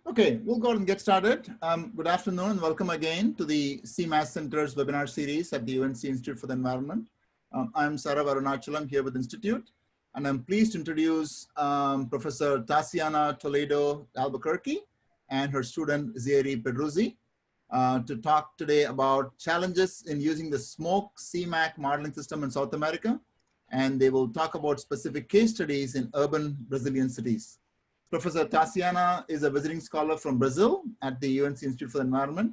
Okay, we'll go ahead and get started. Good afternoon and welcome again to the CMAS Center's webinar series at the UNC Institute for the Environment. I'm Sarah Varunachalam here with the Institute, and I'm pleased to introduce Professor Taciana Toledo Albuquerque and her student Rizzieri Pedruzzi to talk today about challenges in using the SMOKE-CMAQ modeling system in South America, and they will talk about specific case studies in urban Brazilian cities. Professor Taciana is a visiting scholar from Brazil at the UNC Institute for the Environment,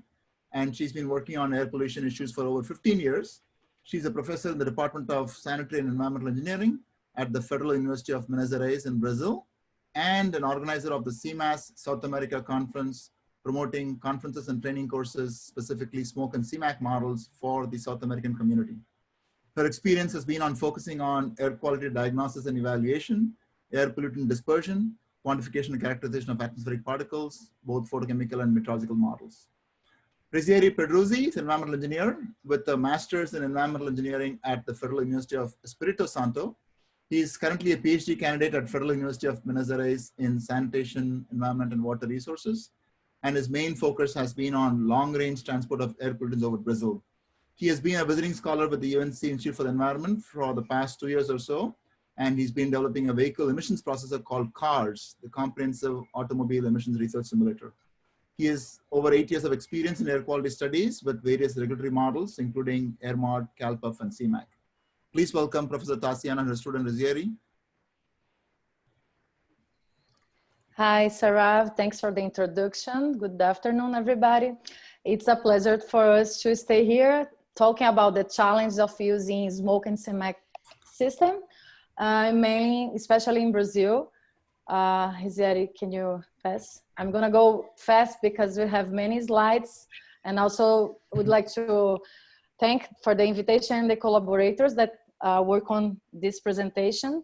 and she's been working on air pollution issues for over 15 years. She's a professor in the Department of Sanitary and Environmental Engineering at the Federal University of Minas Gerais in Brazil, and an organizer of the CMAS South America Conference, promoting conferences and training courses, specifically SMOKE and CMAQ models for the South American community. Her experience has been on focusing on air quality diagnosis and evaluation, air pollutant dispersion, quantification and characterization of atmospheric particles, both photochemical and meteorological models. Rizzieri Pedruzzi is an environmental engineer with a master's in environmental engineering at the Federal University of Espírito Santo. He is currently a PhD candidate at Federal University of Minas Gerais in sanitation, environment, and water resources. And his main focus has been on long-range transport of air pollutants over Brazil. He has been a visiting scholar with the UNC Institute for the Environment for the past 2 years or so. And he's been developing a vehicle emissions processor called CARS, the Comprehensive Automobile Emissions Research Simulator. He has over 8 years of experience in air quality studies with various regulatory models, including AirMod, CalPUF, and CMAQ. Please welcome Professor Taciana and her student Rizzieri. Hi, Sarah. Thanks for the introduction. Good afternoon, everybody. It's a pleasure for us to stay here talking about the challenge of using SMOKE and CMAQ system. Mainly, especially in Brazil. Rizzieri, can you pass? I'm gonna go fast because we have many slides, and also would like to thank for the invitation the collaborators that work on this presentation.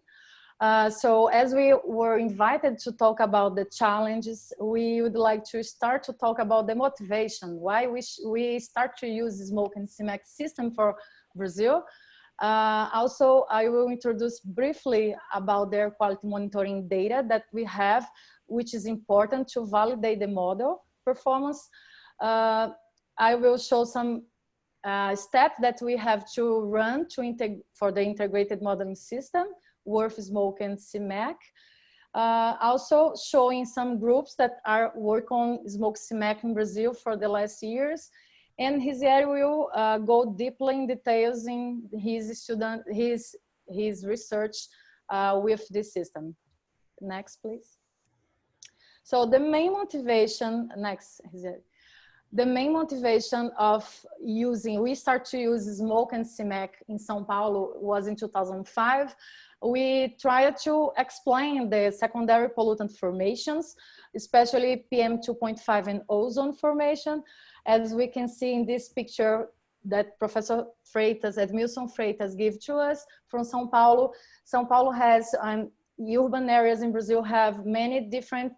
So as we were invited to talk about the challenges, we would like to start to talk about the motivation, why we start to use the SMOKE and CMAQ system for Brazil. Also, I will introduce briefly about the air quality monitoring data that we have, which is important to validate the model performance. I will show some steps that we have to run for the integrated modeling system, WRF-SMOKE and CMAQ. Also showing some groups that are working on SMOKE-CMAQ in Brazil for the last years. And Rizzieri will go deeply in details in his research with this system. Next, please. So the main motivation, next, Rizzieri. The main motivation of we start to use SMOKE and CMAQ in Sao Paulo was in 2005. We tried to explain the secondary pollutant formations, especially PM 2.5 and ozone formation. As we can see in this picture that Professor Freitas, Edmilson Freitas gave to us from Sao Paulo. Sao Paulo has, urban areas in Brazil have many different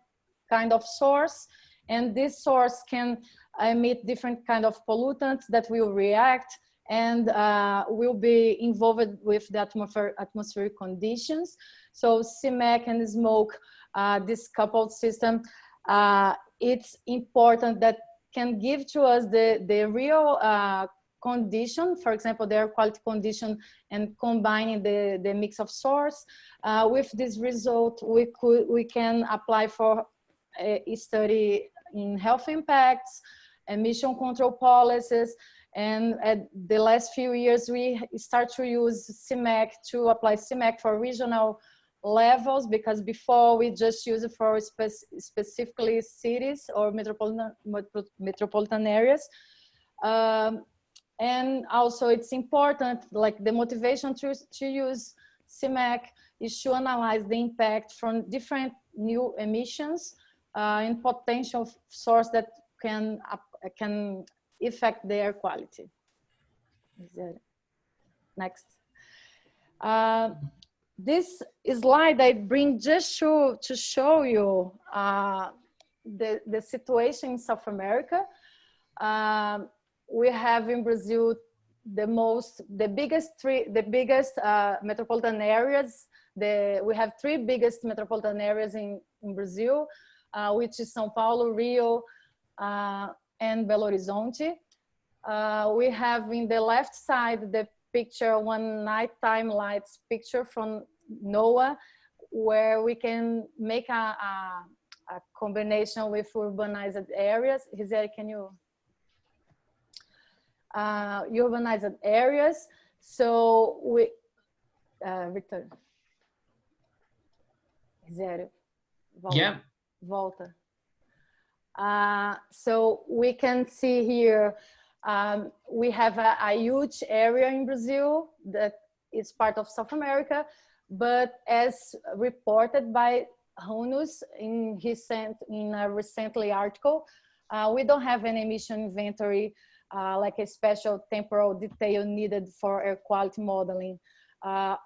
kind of source, and this source can emit different kind of pollutants that will react and will be involved with the atmospheric conditions. So CMAQ and SMOKE, this coupled system, it's important that can give to us the real condition, for example, the air quality condition, and combining the mix of source. With this result, we can apply for a study in health impacts, emission control policies, and at the last few years, we start to use CMAQ to apply CMAQ for regional levels, because before we just use it for specifically cities or metropolitan areas. And also it's important, like the motivation to use CMAQ is to analyze the impact from different new emissions and potential source that can affect the air quality. Next. This slide I bring just to show you the situation in South America. We have in Brazil the biggest metropolitan areas. We have three biggest metropolitan areas in Brazil. which is Sao Paulo, Rio, and Belo Horizonte. We have in the left side the picture, one nighttime lights picture from NOAA, where we can make a combination with urbanized areas. Rizzieri, can you? Urbanized areas. So we, Victor. Rizzieri, volta. Yeah. Volta. So we can see here, we have a huge area in Brazil that is part of South America, but as reported by Hunus in a recently article, we don't have an emission inventory like a special temporal detail needed for air quality modeling,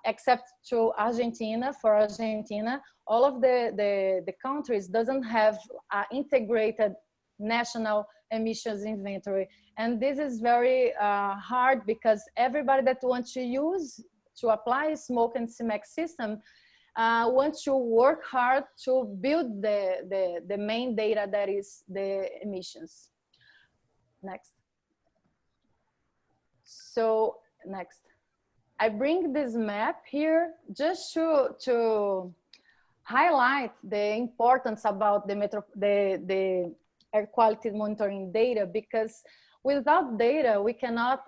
except to Argentina. For Argentina, all of the countries doesn't have an integrated national emissions inventory. And this is very hard because everybody that wants to apply SMOKE and CMAQ system wants to work hard to build the main data that is the emissions. Next. So next. I bring this map here just to highlight the importance about the air quality monitoring data, because without data we cannot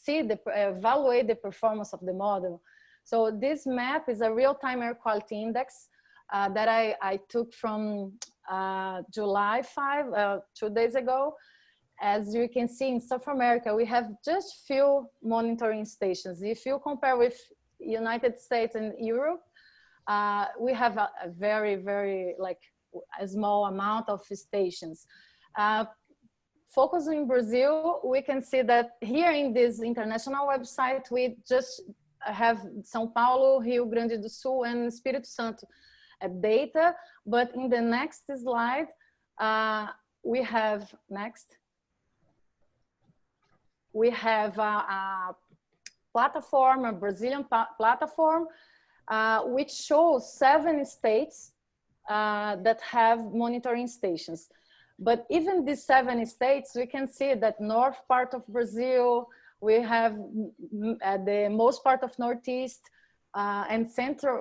evaluate the performance of the model. So this map is a real-time air quality index that I took from July 5, 2 days ago. As you can see, in South America, we have just few monitoring stations. If you compare with United States and Europe, we have a very, very a small amount of stations. Focusing Brazil, we can see that here in this international website, we just have Sao Paulo, Rio Grande do Sul, and Espírito Santo data. But in the next slide, we have, next. We have a platform, a Brazilian platform, which shows 7 states that have monitoring stations. But even these 7 states, we can see that north part of Brazil, we have the most part of Northeast and center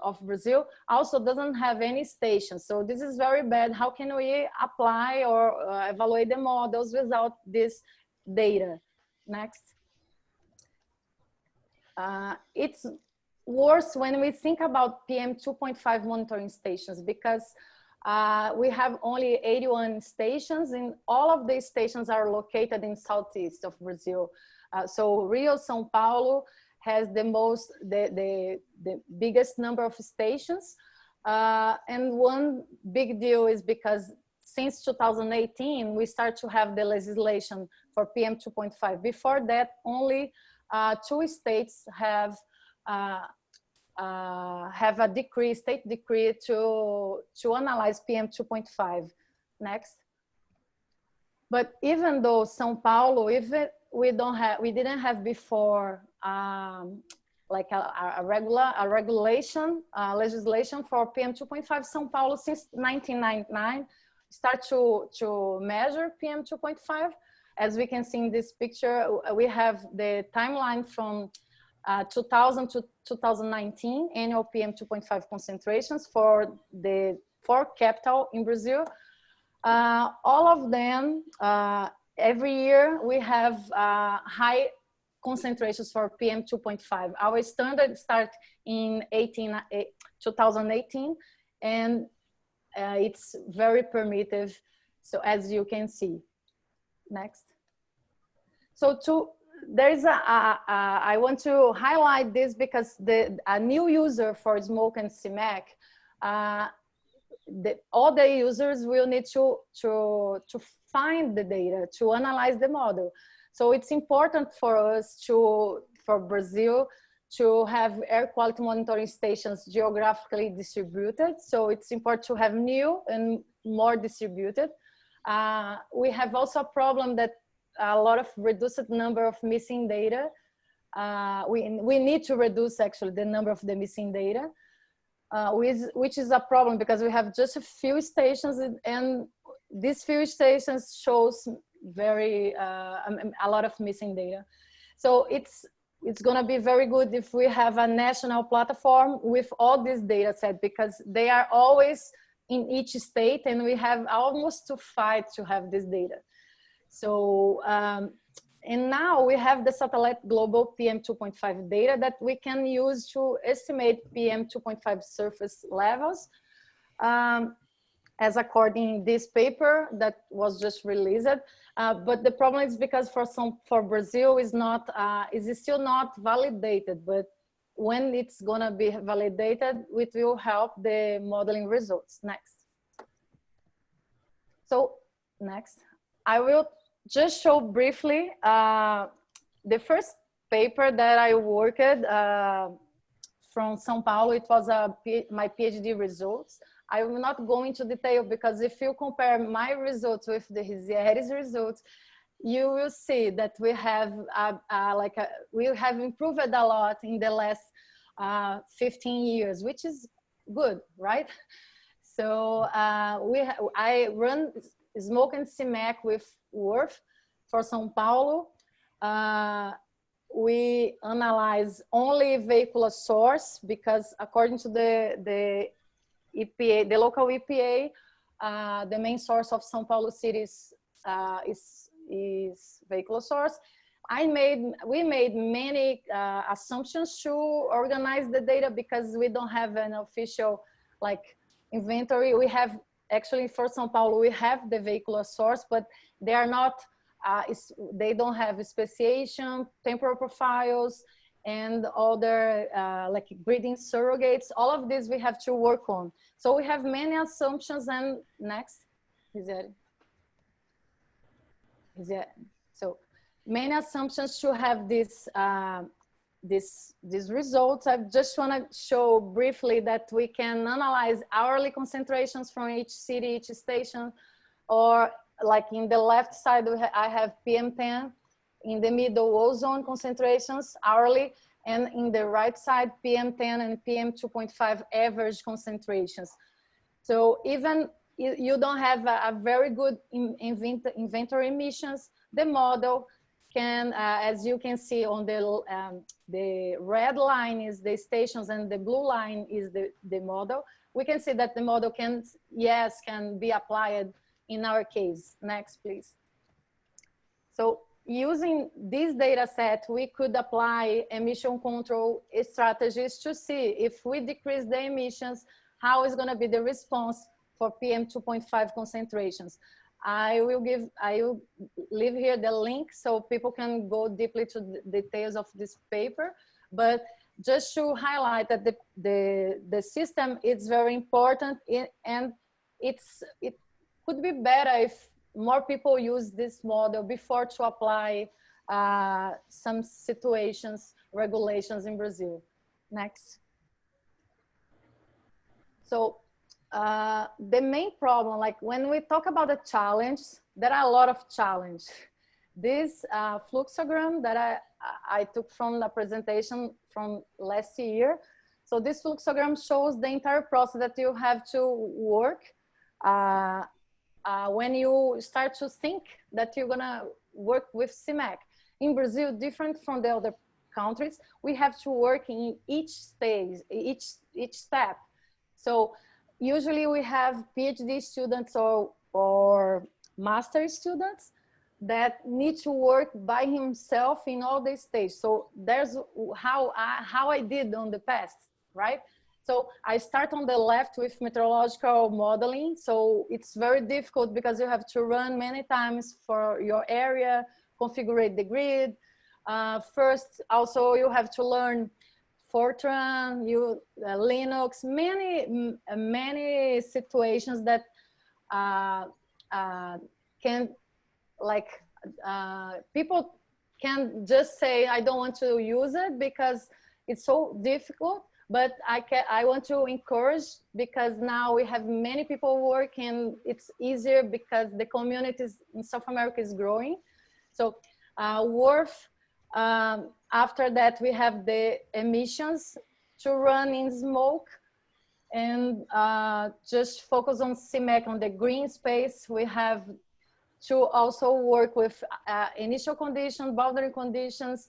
of Brazil also doesn't have any stations. So this is very bad. How can we apply or evaluate the models without this data? Next. It's worse when we think about PM 2.5 monitoring stations, because we have only 81 stations, and all of these stations are located in southeast of Brazil. So Rio, Sao Paulo has the biggest number of stations. And one big deal is because since 2018, we start to have the legislation for PM 2.5. Before that, only 2 states have a decree, state decree to analyze PM 2.5. Next. But even though Sao Paulo, we didn't have before like a regulation, legislation for PM 2.5. Sao Paulo since 1999 start to measure PM 2.5. As we can see in this picture, we have the timeline from 2000 to 2019 annual PM 2.5 concentrations for the 4 capital in Brazil. All of them, every year we have high concentrations for PM 2.5. Our standard start in 2018, and it's very permissive. So as you can see, next. So I want to highlight this because a new user for SMOKE and CMAQ, all the users will need to find the data, to analyze the model. So it's important for us for Brazil to have air quality monitoring stations geographically distributed. So it's important to have new and more distributed. We have also a problem that a lot of reduced number of missing data. We need to reduce actually the number of the missing data. which is a problem because we have just a few stations, and these few stations shows a lot of missing data. So it's going to be very good if we have a national platform with all this data set, because they are always in each state, and we have almost to fight to have this data. So, and now we have the satellite global PM2.5 data that we can use to estimate PM2.5 surface levels, as according this paper that was just released. But the problem is because for Brazil is still not validated, but when it's gonna be validated, it will help the modeling results. Next. So next, I will just show briefly the first paper that I worked from Sao Paulo. It was my PhD results. I will not go into detail because if you compare my results with the Rizzieri's results, you will see that we have we have improved a lot in the last 15 years, which is good, right? So I run SMOKE and CMAQ with WRF for Sao Paulo. We analyze only vehicular source because according to the EPA, the local EPA, the main source of Sao Paulo city is vehicular source. We made many assumptions to organize the data because we don't have an official inventory. We have actually for Sao Paulo, we have the vehicular source, but they are not, they don't have speciation, temporal profiles, and other breeding surrogates. All of this we have to work on. So we have many assumptions. And next, so many assumptions to have these results. I just want to show briefly that we can analyze hourly concentrations from each city, each station, or like in the left side, I have PM10, in the middle ozone concentrations hourly, and in the right side, PM10 and PM2.5 average concentrations. So even you don't have a very good inventory emissions, the model can, as you can see on the red line is the stations and the blue line is the model. We can see that the model can be applied in our case. Next, please. So using this data set, we could apply emission control strategies to see if we decrease the emissions, how is going to be the response for PM2.5 concentrations. I will leave here the link so people can go deeply to the details of this paper, but just to highlight that the system is very important, and it could be better if more people use this model before to apply some situations, regulations in Brazil. Next. So the main problem, like when we talk about the challenge, there are a lot of challenge. This fluxogram that I took from the presentation from last year. So this fluxogram shows the entire process that you have to work when you start to think that you're gonna work with CMAQ. In Brazil, different from the other countries, we have to work in each stage, each step. So usually we have PhD students or master students that need to work by himself in all the stages. So there's how I did on the past, right? So I start on the left with meteorological modeling. So it's very difficult because you have to run many times for your area, configure the grid. First, also you have to learn Fortran, Linux, many situations that can, people can just say, I don't want to use it because it's so difficult, but I want to encourage because now we have many people working, it's easier because the communities in South America is growing. So WRF, after that we have the emissions to run in SMOKE. and just focus on CMAQ on the green space. We have to also work with initial conditions, boundary conditions,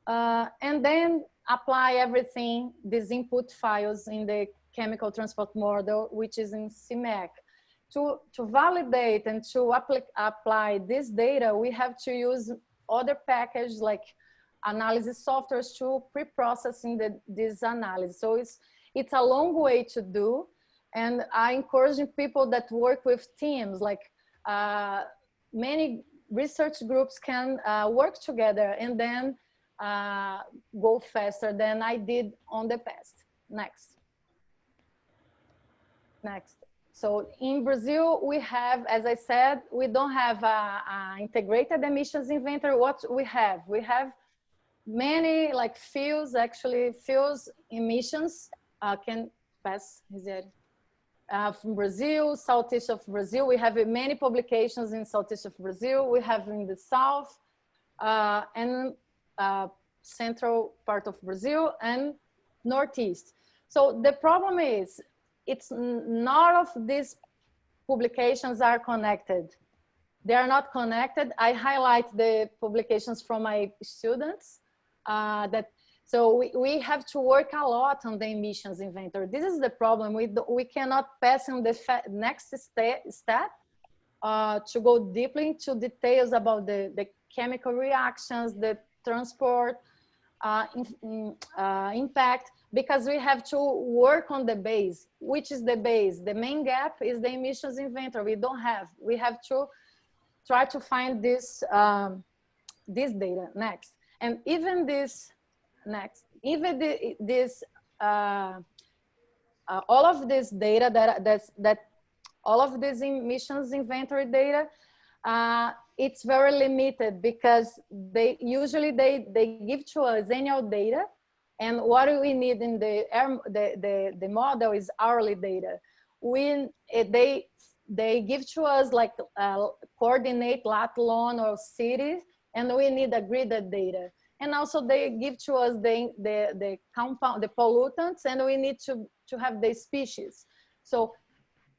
and then apply everything, these input files in the chemical transport model, which is in CMAQ. To validate and to apply this data, we have to use other packages like analysis softwares to pre-processing this analysis. So it's a long way to do. And I encourage people that work with teams, like many research groups can work together and then go faster than I did on the past. Next. So in Brazil, we have, as I said, we don't have a integrated emissions inventory. What we have many like fields, actually fields emissions can pass, Rizzieri. From Brazil, southeast of Brazil, we have many publications in southeast of Brazil. We have in the south and central part of Brazil and northeast. So the problem is, it's none of these publications are connected. They are not connected. I highlight the publications from my students so we have to work a lot on the emissions inventory. This is the problem. We cannot pass on the next step to go deeply into details about the chemical reactions, the transport impact, because we have to work on the base. Which is the base? The main gap is the emissions inventory. We don't have. We have to try to find this this data next, and even this next, even this all of this data that all of this emissions inventory data, it's very limited because they usually they give to us annual data. And what we need in the model is hourly data. They give to us like coordinate lat long or cities, and we need a gridded data. And also they give to us the compound, the pollutants, and we need to have the species. So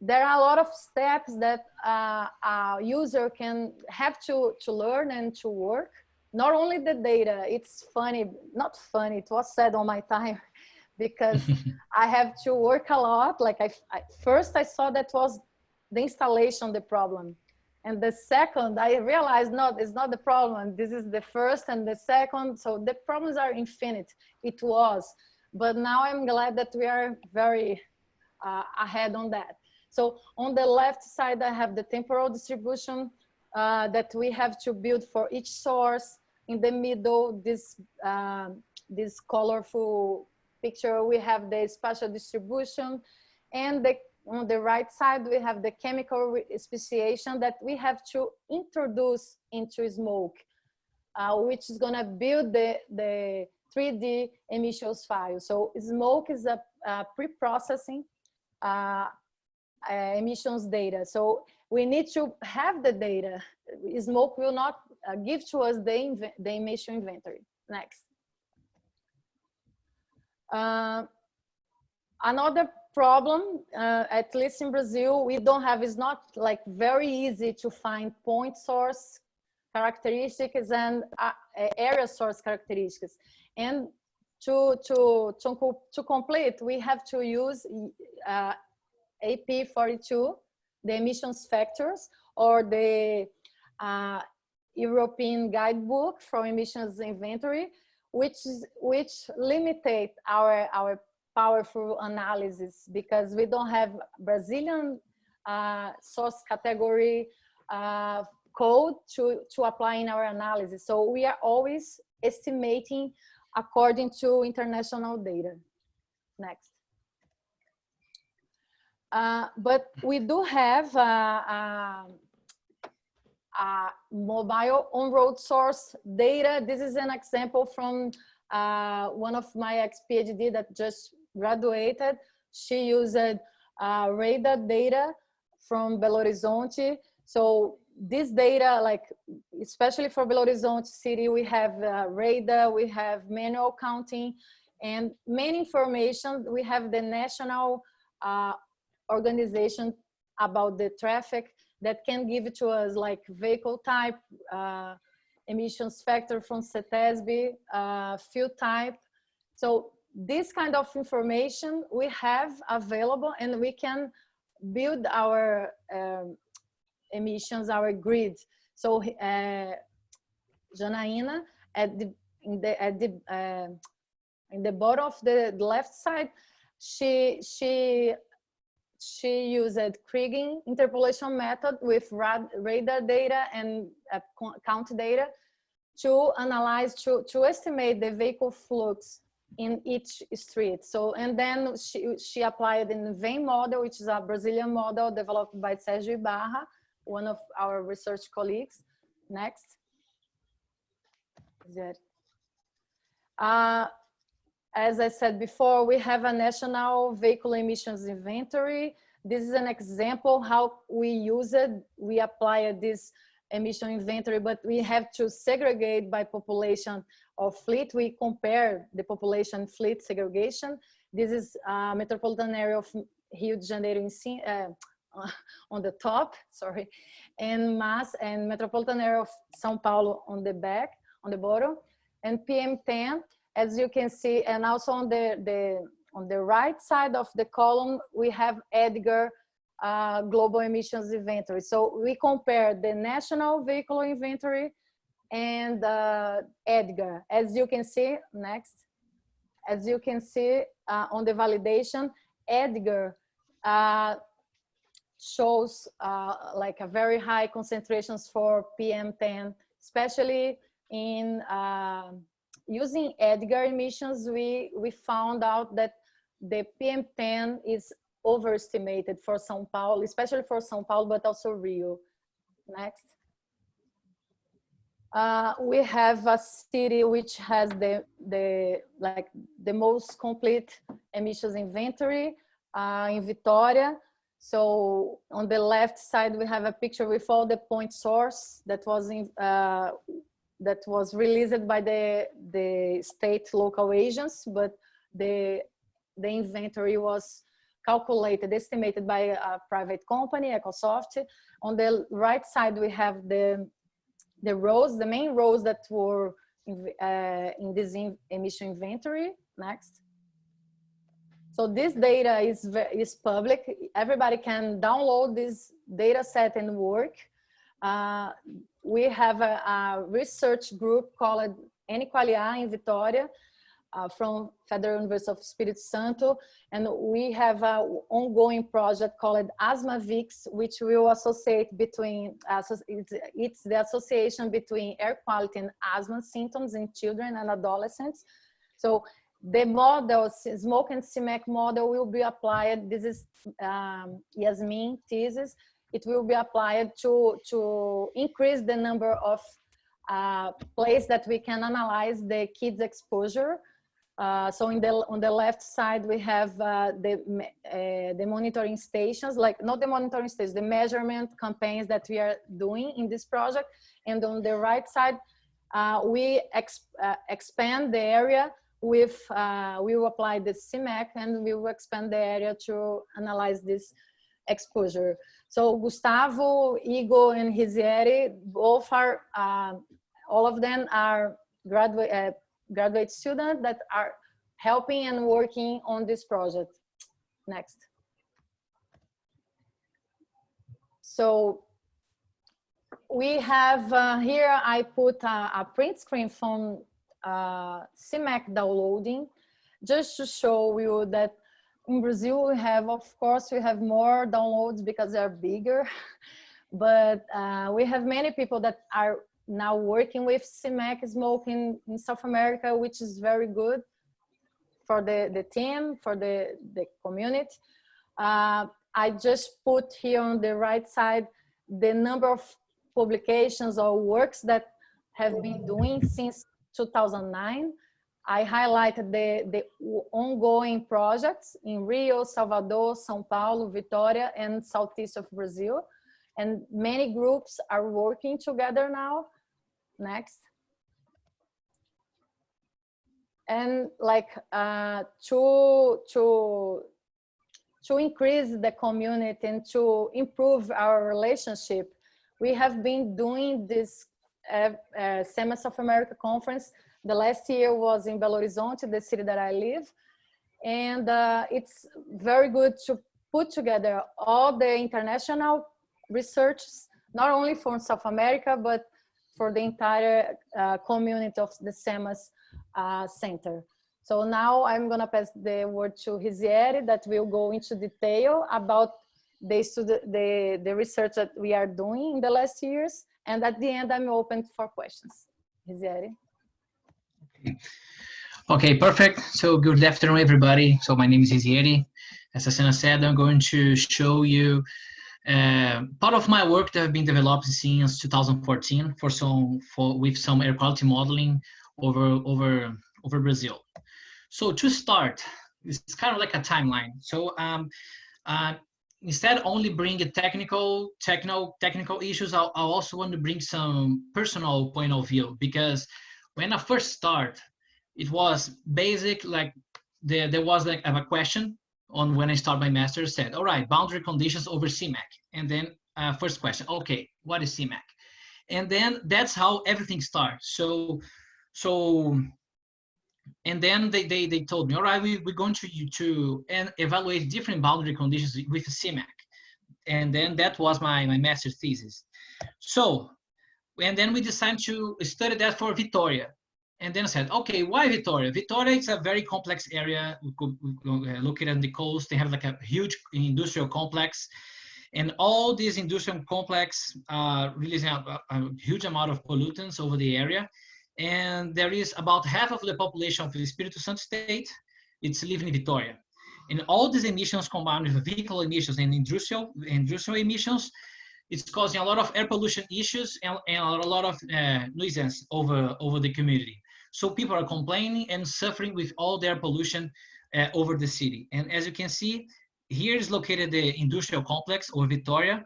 there are a lot of steps that a user can have to learn and to work. Not only the data, it's funny, not funny, it was sad on my time because I have to work a lot. Like first I saw that was the installation, the problem. And the second, I realized, no, it's not the problem. This is the first and the second. So the problems are infinite. It was, but now I'm glad that we are very ahead on that. So on the left side, I have the temporal distribution that we have to build for each source. In the middle, this colorful picture, we have the spatial distribution. And on the right side, we have the chemical speciation that we have to introduce into SMOKE, which is gonna build the 3D emissions file. So SMOKE is a pre-processing emissions data. So we need to have the data. SMOKE will not give to us the emission inventory. Next. Another problem, at least in Brazil, we don't have, it's not like very easy to find point source characteristics and area source characteristics. And to complete, we have to use AP42, the emissions factors, or the European guidebook for emissions inventory, which limitate our powerful analysis because we don't have Brazilian source category code to apply in our analysis. So we are always estimating according to international data. Next. But we do have a mobile on-road source data. This is an example from one of my ex-PhD that just graduated. She used radar data from Belo Horizonte. So this data, like especially for Belo Horizonte city, we have radar, we have manual counting, and main information. We have the national organization about the traffic that can give to us like vehicle type, emissions factor from CETESB, fuel type. So this kind of information we have available, and we can build our emissions, our grid. So Janaína, in the bottom of the left side, she used Kriging interpolation method with radar data and count data to analyze, to estimate the vehicle flux in each street. So, and then she applied in the VEM model, which is a Brazilian model developed by Sergio Ibarra, one of our research colleagues. Next. As I said before, we have a national vehicle emissions inventory. This is an example how we use it. We apply this emission inventory, but we have to segregate by population of fleet. We compare the population fleet segregation. This is metropolitan area of Rio de Janeiro on the top, sorry, and mass and metropolitan area of Sao Paulo on the back, on the bottom, and PM10, as you can see, and also on the right side of the column, we have EDGAR global emissions inventory. So we compare the national vehicle inventory and EDGAR. As you can see, next, as you can see on the validation, EDGAR shows like a very high concentrations for PM10, especially in using EDGAR emissions. We found out that the PM10 is overestimated for Sao Paulo, especially for Sao Paulo, but also Rio. Next. We have a city which has the most complete emissions inventory in Vitória. So on the left side, we have a picture with all the point source that was released by the state local agents, but the inventory was calculated, estimated by a private company, Ecosoft. On the right side, we have the rows, the main rows that were in this emission inventory. Next. So this data is public. Everybody can download this data set and work. We have a research group called Equaliar in Vitória from Federal University of Espírito Santo. And we have an ongoing project called ASMA-VIX, which will associate between, it's the association between air quality and asthma symptoms in children and adolescents. So the model, SMOKE and CMAQ model, will be applied. This is Yasmin thesis. It will be applied to increase the number of places that we can analyze the kids' exposure. So on the left side, we have the monitoring stations, like not the monitoring stations, the measurement campaigns that we are doing in this project. And on the right side, we expand the area with, we will apply the CMAQ, and we will expand the area to analyze this exposure. So Gustavo, Igor, and Rizzieri, both are, all of them are graduate students that are helping and working on this project. Next. So we have here, I put a print screen from CMAQ downloading, just to show you that in Brazil we have, of course, we have more downloads because they're bigger, but we have many people that are now working with CMAQ-SMOKE in South America, which is very good for the team, for the community. I just put here on the right side the number of publications or works that have been doing since 2009. I highlighted the ongoing projects in Rio, Salvador, Sao Paulo, Vitória, and southeast of Brazil. And many groups are working together now. Next. And like to to increase the community and to improve our relationship, we have been doing this CMAS South America conference. The last year was in Belo Horizonte, the city that I live. And it's very good to put together all the international research, not only from South America, but for the entire community of the CMAS Center. So now I'm gonna pass the word to Rizzieri that will go into detail about the research that we are doing in the last years. And at the end, I'm open for questions. Rizzieri. Okay, perfect. So good afternoon, everybody. So my name is Rizzieri. As Taciana said, I'm going to show you part of my work that have been developed since 2014 with some air quality modeling over Brazil. So to start, it's kind of like a timeline. So instead only bring a technical issues, I also want to bring some personal point of view, because when I first start, it was basic, like there was like a question on when I start my master's, said, all right, boundary conditions over CMAQ. And then first question, okay, what is CMAQ? And then that's how everything starts. And then they told me, all right, we're going to evaluate different boundary conditions with CMAQ. And then that was my master's thesis. So, and then we decided to study that for Vitória. And then I said, okay, why Vitória? Vitória is a very complex area. We could look at the coast. They have like a huge industrial complex. And all these industrial complex releasing a huge amount of pollutants over the area. And there is about half of the population of the Espírito Santo state, it's living in Vitória. And all these emissions combined with vehicle emissions and industrial emissions, it's causing a lot of air pollution issues and a lot of nuisance over the community. So people are complaining and suffering with all their pollution over the city. And as you can see, here is located the industrial complex or Vitória.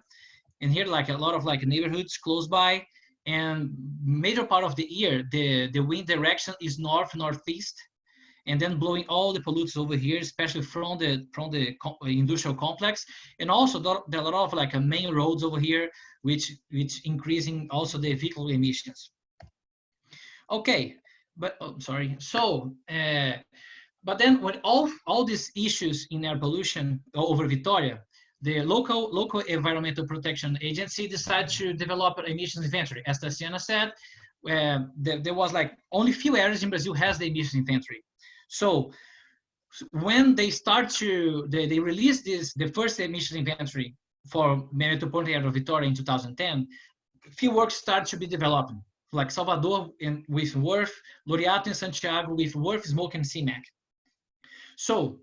And here like a lot of like neighborhoods close by. And major part of the year, the wind direction is northeast, and then blowing all the pollutants over here, especially from the industrial complex. And also there are a lot of like main roads over here, which increasing also the vehicle emissions. Okay, but sorry. So, but then when all these issues in air pollution over Vitória, the local environmental protection agency decided to develop an emissions inventory. As Taciana said, there was like only few areas in Brazil has the emissions inventory. So when they they released the first emissions inventory for metropolitan area of Vitória in 2010, few works started to be developed, like Salvador with WRF, Laureato and Santiago with WRF-SMOKE and CMAQ. So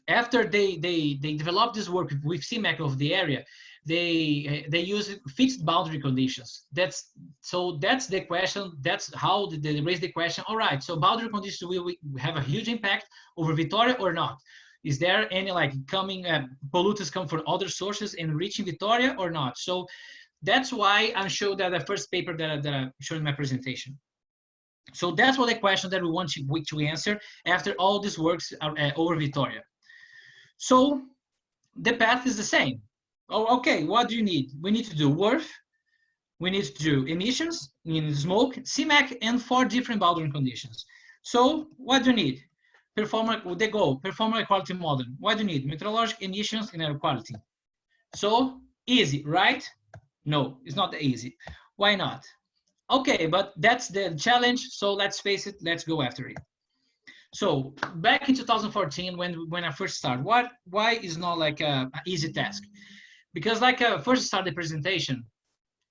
after they developed this work with CMAQ of the area, they use fixed boundary conditions. That's the question. That's how they raise the question. All right, so boundary conditions will have a huge impact over Vitória or not? Is there any like coming pollutants come from other sources and reaching Vitória or not? So that's why I'm showing that the first paper that I showed in my presentation. So that's what the question that we want to answer after all these works over Vitória. So the path is the same. Oh, okay, what do you need? We need to do WRF, we need to do emissions, we need smoke, CMAQ, and 4 different boundary conditions. So what do you need? Perform air quality modeling. What do you need? Meteorological emissions and air quality. So easy, right? No, it's not easy. Why not? Okay, but that's the challenge. So let's face it, let's go after it. So back in 2014, when I first started, why is not like an easy task? Because like I first started the presentation,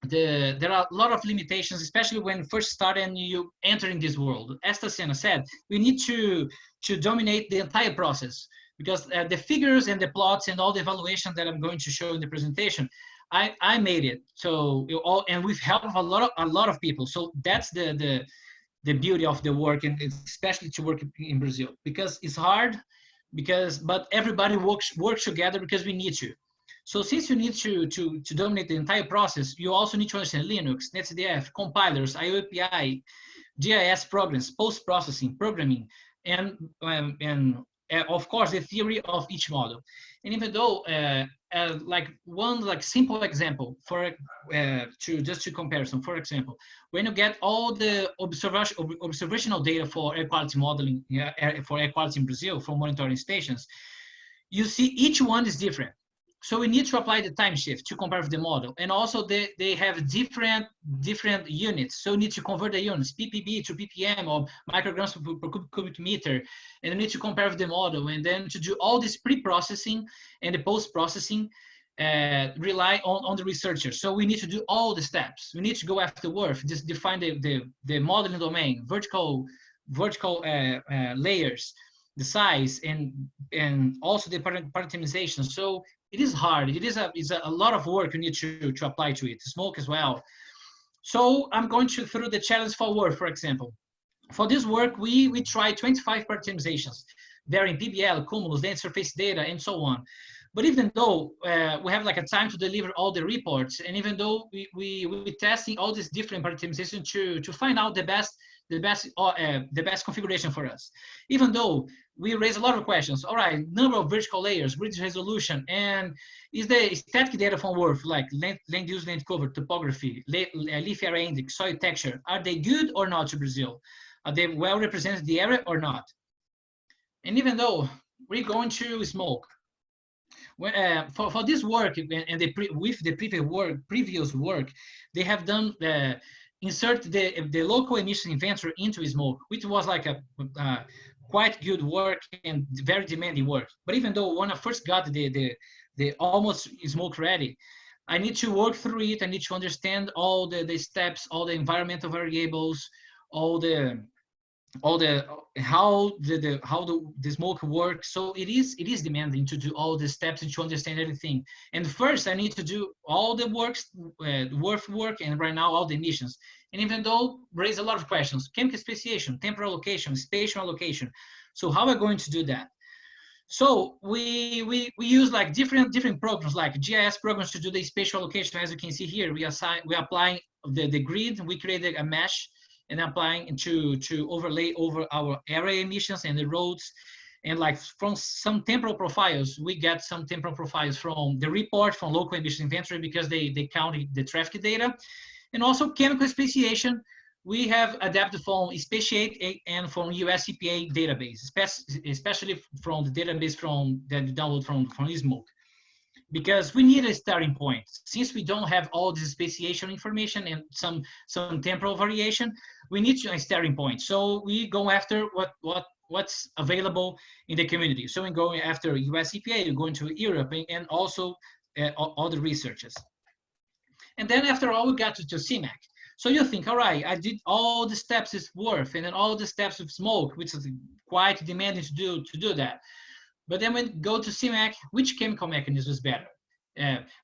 there are a lot of limitations, especially when first start and you enter in this world. As Taciana said, we need to dominate the entire process, because the figures and the plots and all the evaluation that I'm going to show in the presentation, I made it. So and with help of a lot of people. So that's the beauty of the work, and especially to work in Brazil, because it's hard, but everybody works together because we need to. So since you need to dominate the entire process, you also need to understand Linux, NetCDF, compilers, IO API, GIS programs, post-processing, programming, and of course, the theory of each model. And even though, like one simple example for just to comparison, for example, when you get all the observational data for air quality modeling, for air quality in Brazil from monitoring stations, you see each one is different. So we need to apply the time shift to compare with the model. And also they have different units. So we need to convert the units, ppb to ppm or micrograms per cubic meter. And we need to compare with the model. And then to do all this pre-processing and the post-processing, rely on the researchers. So we need to do all the steps. We need to go after WRF, just define the modeling domain, vertical layers, the size, and also the parameterization. So it is hard. It is a lot of work you need to apply to it. SMOKE as well. So I'm going through the challenge for WRF, for example. For this work, we tried 25 parameterizations, varying PBL, cumulus, dense surface data, and so on. But even though we have like a time to deliver all the reports, and even though we testing all these different parameterizations to find out the best configuration for us, even though we raise a lot of questions. All right, number of vertical layers, grid resolution, and is the static data from WRF, like land use, land cover, topography, leaf area index, soil texture, are they good or not to Brazil? Are they well represented the area or not? And even though we're going to SMOKE, for this work and with the previous work, they have done insert the local emission inventory into SMOKE, which was like a quite good work and very demanding work. But even though when I first got the almost SMOKE ready, I need to work through it. I need to understand all the steps, all the environmental variables, how the SMOKE works. So it is demanding to do all the steps and to understand everything. And first I need to do all the WRF work, and right now all the emissions. And even though raise a lot of questions, chemical speciation, temporal allocation, spatial allocation. So how are we going to do that? So we use like different programs, like GIS programs, to do the spatial allocation. As you can see here, we applying the grid. We created a mesh and applying to overlay over our area emissions and the roads. And like from some temporal profiles, we get some temporal profiles from the report from local emission inventory, because they count the traffic data. And also chemical speciation, we have adapted from Spatiate and from US EPA database, especially from the database that you download from SMOKE. Because we need a starting point. Since we don't have all this speciation information and some temporal variation, we need a starting point. So we go after what's available in the community. So we're going after US EPA, we're going to Europe, and also all the researchers. And then after all, we got to CMAQ. So you think, all right, I did all the steps with WRF and then all the steps with SMOKE, which is quite demanding to do that. But then when we go to CMAQ, which chemical mechanism is better?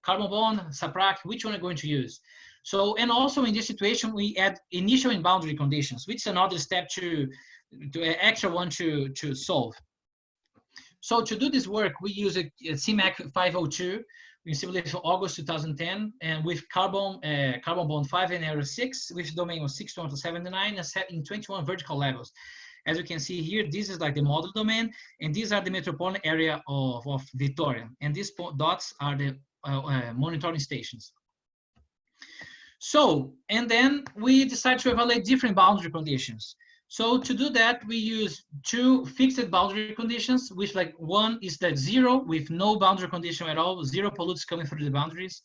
Carbon bond, SAPRAC, which one are we going to use? So, and also in this situation, we add initial and boundary conditions, which is another step to extra one to solve. So to do this work, we use a CMAQ 502. We simulated for August 2010, and with carbon bond 5 and area 6, with domain of 61 to 79, and set in 21 vertical levels. As you can see here, this is like the model domain, and these are the metropolitan area of Vitória, and these dots are the monitoring stations. So, and then we decide to evaluate different boundary conditions. So to do that, we use two fixed boundary conditions, which like one is that 0 with no boundary condition at all, 0 pollutants coming through the boundaries.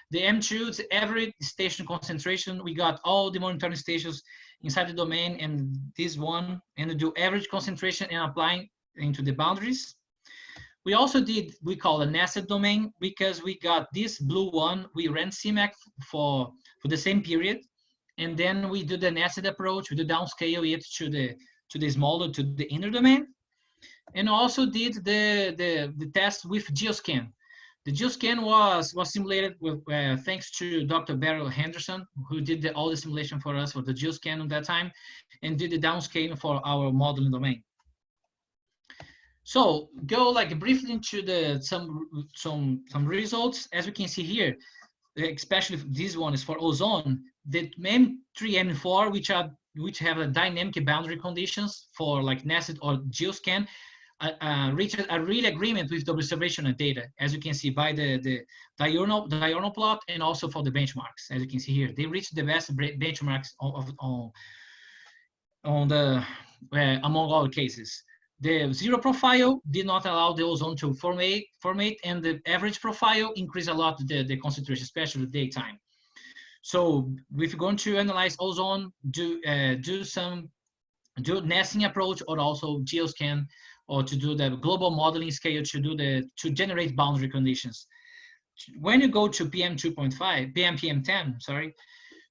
The M2 is average station concentration. We got all the monitoring stations inside the domain, and this one, and we do average concentration and applying into the boundaries. We also did, we call a nested domain, because we got this blue one, we ran CMAQ for the same period. And then we do the nested approach, we do downscale it to the smaller, to the inner domain. And also did the test with GeoScan. The GeoScan was simulated with thanks to Dr. Beryl Henderson, who did all the simulation for us for the GeoScan at that time, and did the downscaling for our modeling domain. So go like briefly into some results. As we can see here, especially this one is for ozone, the M3 and M4, which have a dynamic boundary conditions for like nested or GeoScan, reached a real agreement with the observational data, as you can see by the diurnal plot, and also for the benchmarks, as you can see here. They reached the best benchmarks on the among all cases. The zero profile did not allow the ozone to formate, and the average profile increased a lot the concentration, especially the daytime. So if you're going to analyze ozone, do nesting approach, or also geoscan, or to do the global modeling scale to generate boundary conditions. When you go to PM2.5, PM10, sorry.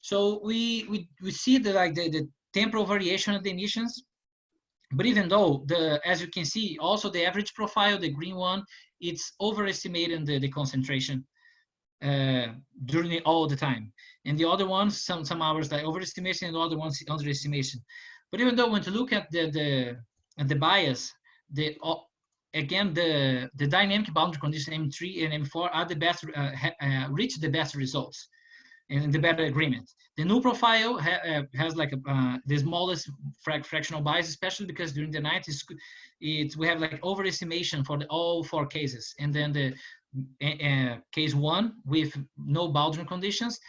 So we see the temporal variation of the emissions, but even though as you can see, also the average profile, the green one, it's overestimating the concentration during all the time, and the other ones, some hours like overestimation, and the other ones underestimation. But even though when to look at the bias, again the dynamic boundary condition M3 and M4 are the best, reach the best results and the better agreement. The null profile has like the smallest fractional bias, especially because during the night we have like overestimation for all 4 cases, and then the case 1 with no boundary conditions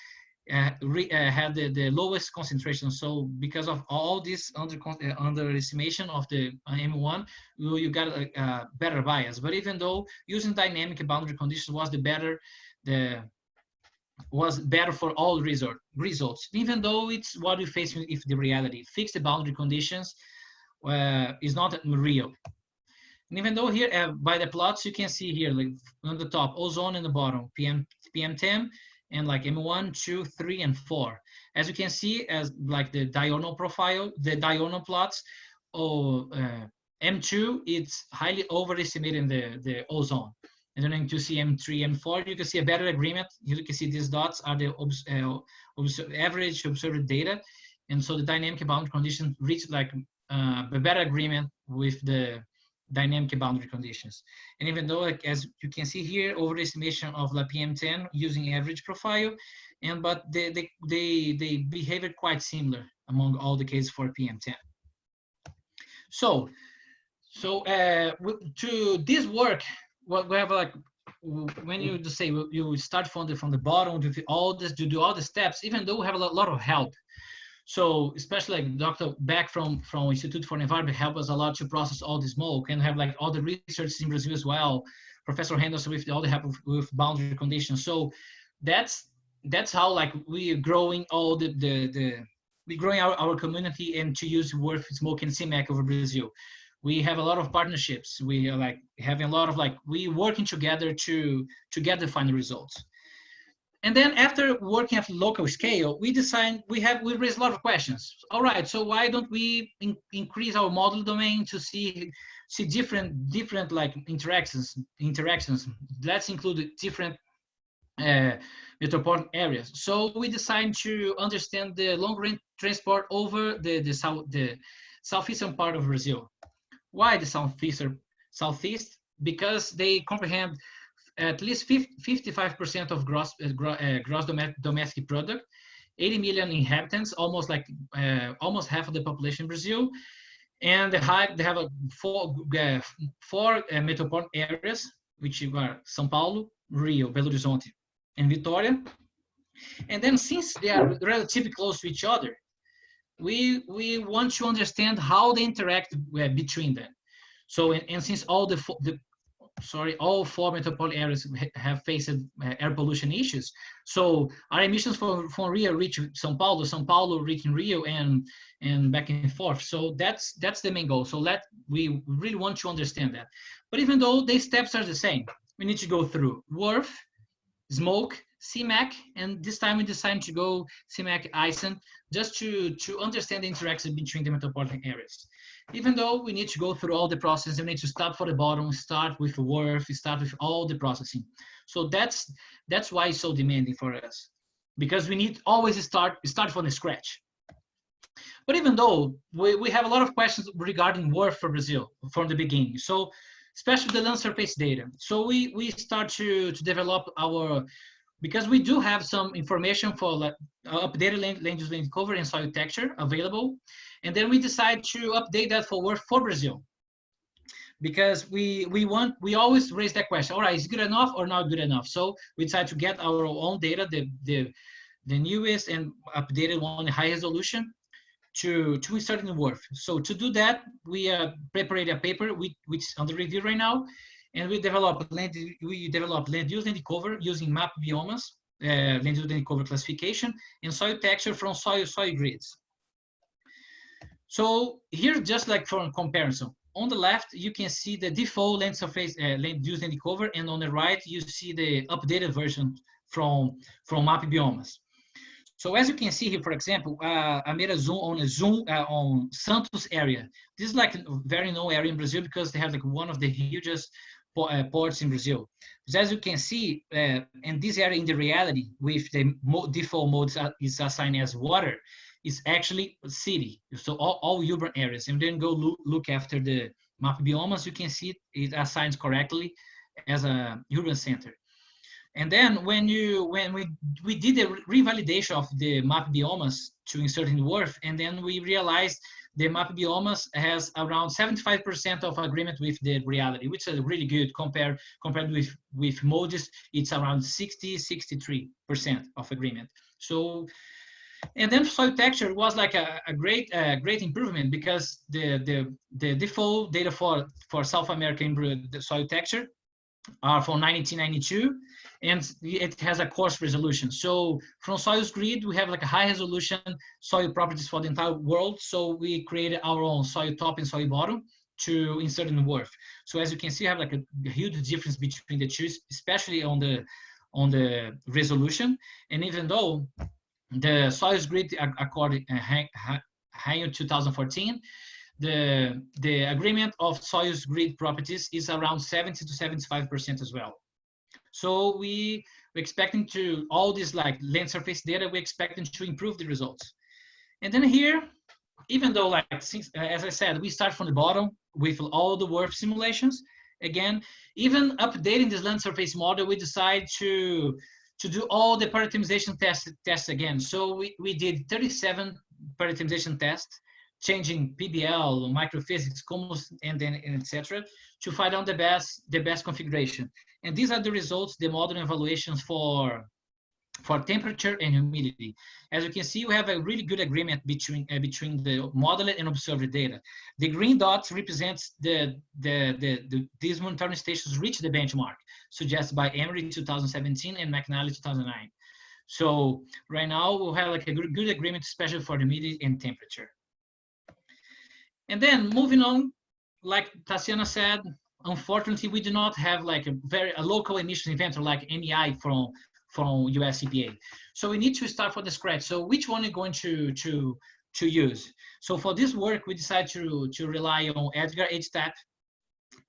had the lowest concentration. So because of all this underestimation of the M1, you got a better bias. But even though using dynamic boundary conditions was better for all results, even though it's what we face with the reality. Fixed boundary conditions is not real. And even though here by the plots, you can see here, like on the top, ozone, in the bottom, PM10, and like M1, 2, 3, and 4. As you can see, as like the diurnal profile, the diurnal plots, M2, it's highly overestimating the ozone. And then into M3, M4, you can see a better agreement. You can see these dots are the average observed data. And so the dynamic boundary conditions reach like a better agreement with the dynamic boundary conditions. And even though, like, as you can see here, overestimation of the PM10 using average profile, but they behaved quite similar among all the cases for PM10. So to this work, what we have, like, when you just say you start from the bottom, to all this, to do all the steps, even though we have a lot of help. So especially like Dr. Beck from Institute for Environment helped us a lot to process all the smoke, and have like all the research in Brazil as well. Professor Henderson with all the help with boundary conditions. So that's how like we are growing all we growing our community, and to use WRF-SMOKE and CMAQ over Brazil. We have a lot of partnerships. We are like having a lot of we working together to get the final results. And then after working at local scale, we raised a lot of questions. All right, so why don't we increase our model domain to see different like interactions? Let's include different metropolitan areas. So we decided to understand the long-range transport over the southeastern part of Brazil. Why the southeast? Because they comprehend at least 55% of gross domestic product, 80 million inhabitants, almost half of the population in Brazil, and they have four metropolitan areas, which are Sao Paulo, Rio, Belo Horizonte, and Vitória. And then, since they are relatively close to each other, we want to understand how they interact between them. So, and since all all 4 metropolitan areas have faced air pollution issues, so our emissions from Rio reach Sao Paulo reaching Rio, and back and forth. So that's the main goal. So we really want to understand that. But even though the steps are the same, we need to go through WRF, SMOKE, CMAQ, and this time we decided to go CMAQ-ISAM, just to understand the interaction between the metropolitan areas. Even though we need to go through all the process, we need to start for the bottom, start with WRF, start with all the processing. So that's why it's so demanding for us, because we need always start from the scratch. But even though we have a lot of questions regarding WRF for Brazil from the beginning, so especially the land surface data. So we start to develop because we do have some information for updated land use land cover and soil texture available, and then we decide to update that for WRF for Brazil. because we always raise that question. All right, is it good enough or not good enough? So we try to get our own data, the newest and updated one, high resolution, to insert in the WRF. So to do that, we prepared a paper which is under review right now, and we developed land use and cover using map biomas, land use and cover classification, and soil texture from soil grids. So here, just like for comparison, on the left you can see the default land surface land use and cover, and on the right you see the updated version from map biomas. So as you can see here, for example, I made a zoom on Santos area. This is like a very known area in Brazil because they have like one of the hugest ports in Brazil. So as you can see, and this area in the reality with the default modes is assigned as water, is actually a city. So all urban areas. And then go look after the map biomas, you can see it assigns correctly as a urban center. And then when we did a revalidation of the map biomas to insert in the WRF, and then we realized the map biomas has around 75% of agreement with the reality, which is really good compared with modes. It's around 63% of agreement. So, and then soil texture was like a great improvement, because the default data for South America in the soil texture are from 1992, and it has a coarse resolution. So from soils grid, we have like a high resolution soil properties for the entire world. So we created our own soil top and soil bottom to insert in the WRF. So as you can see, I have like a huge difference between the two, especially on the resolution. And even though the soils grid according higher 2014, the agreement of soils grid properties is around 70 to 75% as well. So we're expecting to all this like land surface data, we're expecting to improve the results. And then here, even though like since, as I said, we start from the bottom with all the WRF simulations. Again, even updating this land surface model, we decide to do all the parameterization tests again. So we did 37 parameterization tests, changing PBL, microphysics, COMOS, and then etc., to find out the best configuration. And these are the results, the modeling evaluations for temperature and humidity. As you can see, we have a really good agreement between the modeled and observed data. The green dots represents these monitoring stations reach the benchmark suggested by Emery 2017 and McNally 2009. So right now we'll have like a good agreement, especially for humidity and temperature. And then moving on, like Taciana said, unfortunately, we do not have like a local emission inventory like MEI from US EPA. So we need to start from the scratch. So which one are you going to use? So for this work, we decided to rely on Edgar HTAP,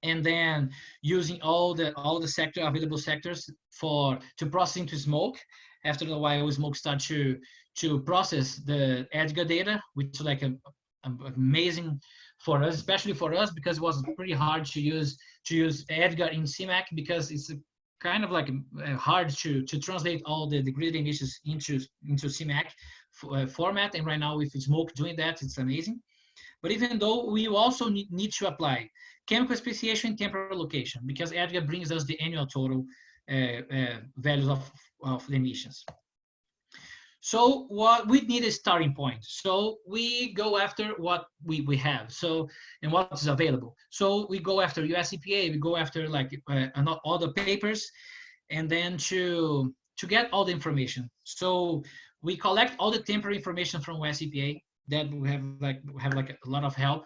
and then using all the available sectors to process into SMOKE. After a while, SMOKE start to process the Edgar data, which is like amazing for us, especially for us, because it was pretty hard to use Edgar in CMAQ, because it's kind of like hard to translate all the grid emissions into CMAQ format. And right now with SMOKE doing that, it's amazing. But even though we also need to apply chemical speciation and temporal allocation, because Edgar brings us the annual total values of the emissions. So what we need a starting point. So we go after what we have. So, and what is available. So we go after US EPA, we go after like all the papers, and then to get all the information. So we collect all the temporal information from US EPA that we have like a lot of help.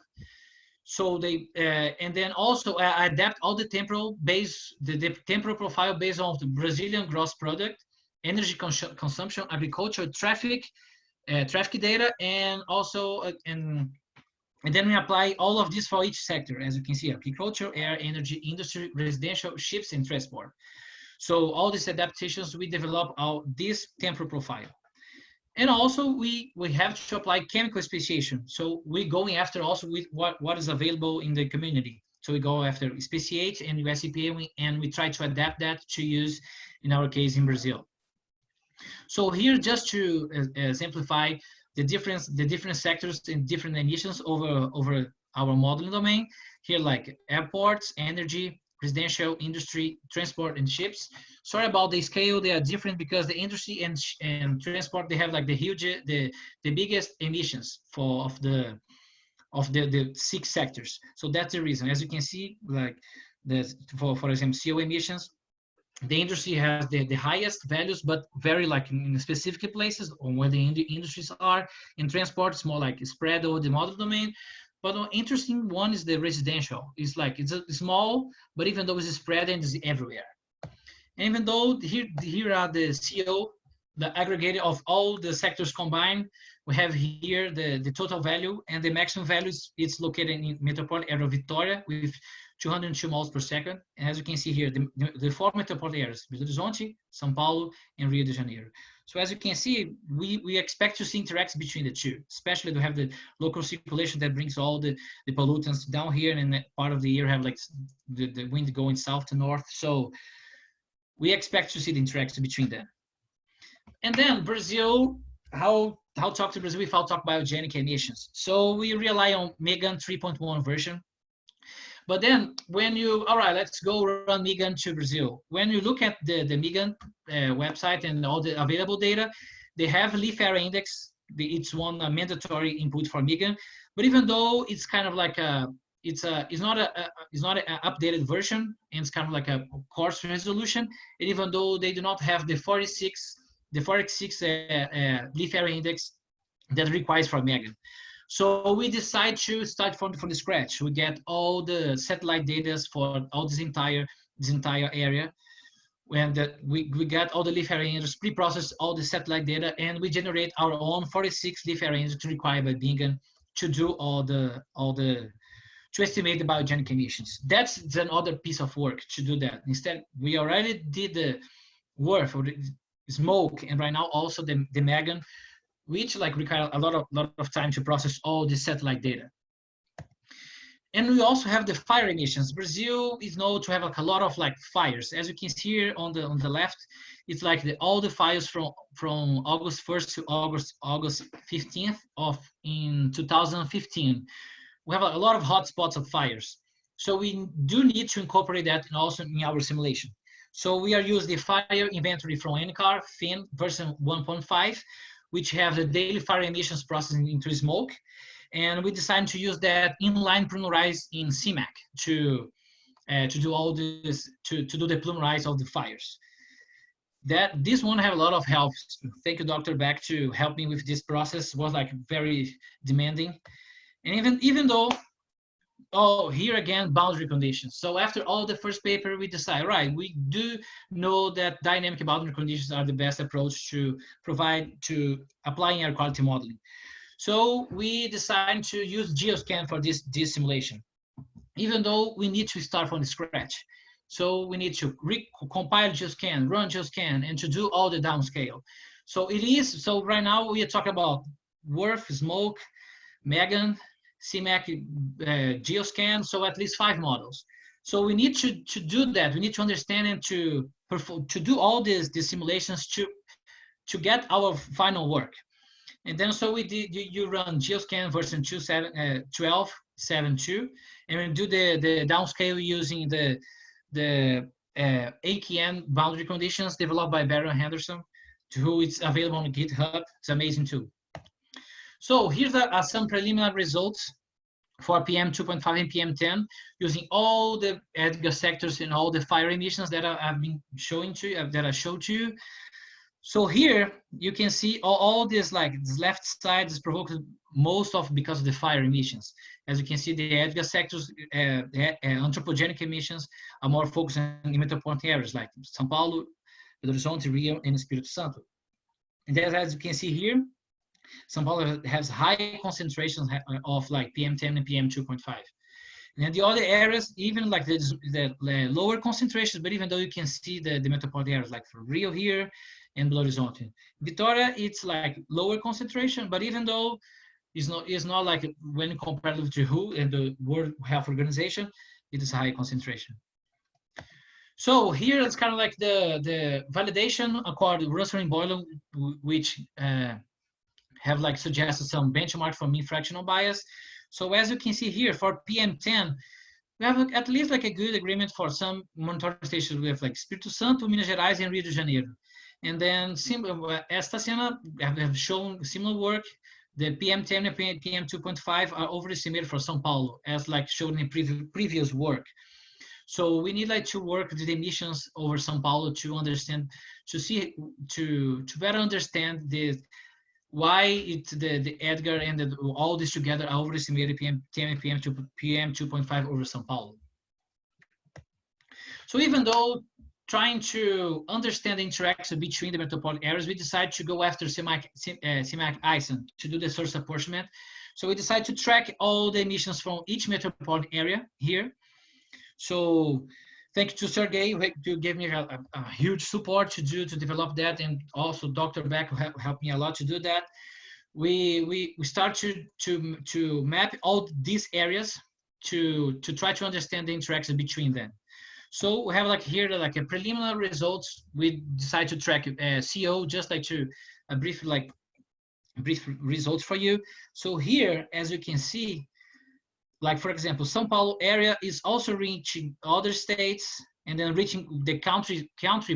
So they and then also adapt all the temporal the temporal profile based on the Brazilian gross product, energy consumption, agriculture, traffic data, and also and then we apply all of this for each sector, as you can see: agriculture, air, energy, industry, residential, ships, and transport. So all these adaptations, we develop this temporal profile. And also we have to apply chemical speciation. So we're going after also with what is available in the community. So we go after speciate and US EPA, and we try to adapt that to use, in our case, in Brazil. So here, just to exemplify the different sectors and different emissions over our modeling domain. Here, like airports, energy, residential, industry, transport, and ships. Sorry about the scale; they are different because the industry and transport, they have like the biggest emissions of the 6 sectors. So that's the reason. As you can see, like for example, CO emissions, the industry has the highest values, but very like in specific places on where the industries are. In transport, it's more like spread over the model domain. But an interesting one is the residential. It's like it's small, but even though it's spread and it's everywhere. And even though here are the CO, the aggregate of all the sectors combined, we have here the total value, and the maximum value it's located in metropolitan area of Vitória with 202 moles per second. And as you can see here, the 4 metropolitan areas, Belo Horizonte, Sao Paulo, and Rio de Janeiro. So as you can see, we expect to see interactions between the two, especially to have the local circulation that brings all the pollutants down here, and that part of the year have like the wind going south to north. So we expect to see the interaction between them. And then Brazil, how talk to Brazil without talk biogenic emissions? So we rely on Megan 3.1 version. But then when all right, let's go run Megan to Brazil. When you look at the Megan website and all the available data, they have leaf area index. It's one mandatory input for Megan. But even though it's kind of like it's not an updated version, and it's kind of like a coarse resolution. And even though they do not have the 46 leaf area index that requires for Megan. So we decide to start from the scratch. We get all the satellite data for all this entire area. When we get all the leaf area index, pre-process all the satellite data, and we generate our own 46 leaf area index required by Megan to do to estimate the biogenic emissions. That's another piece of work to do that. Instead, we already did the work for the SMOKE, and right now also the Megan, which like require a lot of time to process all the satellite data. And we also have the fire emissions. Brazil is known to have like a lot of like fires. As you can see here on the left, it's like all the fires from August 1st to August 15th in 2015. We have a lot of hotspots of fires. So we do need to incorporate that also in our simulation. So we are using the fire inventory from NCAR, FIN version 1.5, which have the daily fire emissions processing into SMOKE. And we decided to use that inline plumarize in CMAQ to do all this, to do the plumarize of the fires. This one have a lot of help. Thank you, Dr. Beck, to help me with this process. It was like very demanding. And even though, here again, boundary conditions. So after all the first paper, we decide, right, we do know that dynamic boundary conditions are the best approach to applying air quality modeling. So we decided to use GeoScan for this simulation, even though we need to start from scratch. So we need to compile GeoScan, run GeoScan, and to do all the downscale. So right now we are talking about WRF-SMOKE, Megan, CMAQ, GeoScan, so at least 5 models. So we need to do that. We need to understand and to do all these simulations to get our final work. And then so you run GeoScan version 12.7.2, and we do the downscale using the AQM boundary conditions developed by Barry Henderson, who is available on GitHub. It's amazing too. So here's some preliminary results for PM 2.5 and PM 10 using all the EDGA sectors and all the fire emissions that I've been showing to you, that I showed to you. So here you can see all this, like this left side is provoked because of the fire emissions. As you can see, the EDGA sectors, anthropogenic emissions are more focused on metropolitan areas like Sao Paulo, Belo Horizonte, Rio, and Espírito Santo. And then, as you can see here, Sao Paulo has high concentrations of like PM10 and PM 2.5. And then the other areas, even like the lower concentrations, but even though you can see the metropolitan areas like for Rio here and Belo Horizonte. Vitória, it's like lower concentration, but even though it's not like when compared with the WHO and the World Health Organization, it is a high concentration. So here it's kind of like the validation according to Russell and Boyle, which have like suggested some benchmark for mean fractional bias. So as you can see here, for PM10, we have at least like a good agreement for some monitoring stations. We have like Espírito Santo, Minas Gerais, and Rio de Janeiro. And then, as Taciana have shown similar work, the PM10 and PM2.5 are overestimated for Sao Paulo, as like shown in previous work. So we need like to work with the emissions over Sao Paulo to understand, to better understand why the Edgar and all this together are overestimated PM10 and PM2.5 over Sao Paulo. So even though trying to understand the interaction between the metropolitan areas, we decided to go after CMAQ-ISAM to do the source apportionment. So we decided to track all the emissions from each metropolitan area here. So thank you to Sergey, who gave me a huge support to develop that, and also Dr. Beck, who helped me a lot to do that. We start to map all these areas to try to understand the interaction between them. So we have like here like a preliminary results. We decide to track CO, just like to brief results for you. So here, as you can see, like for example, Sao Paulo area is also reaching other states and then reaching the country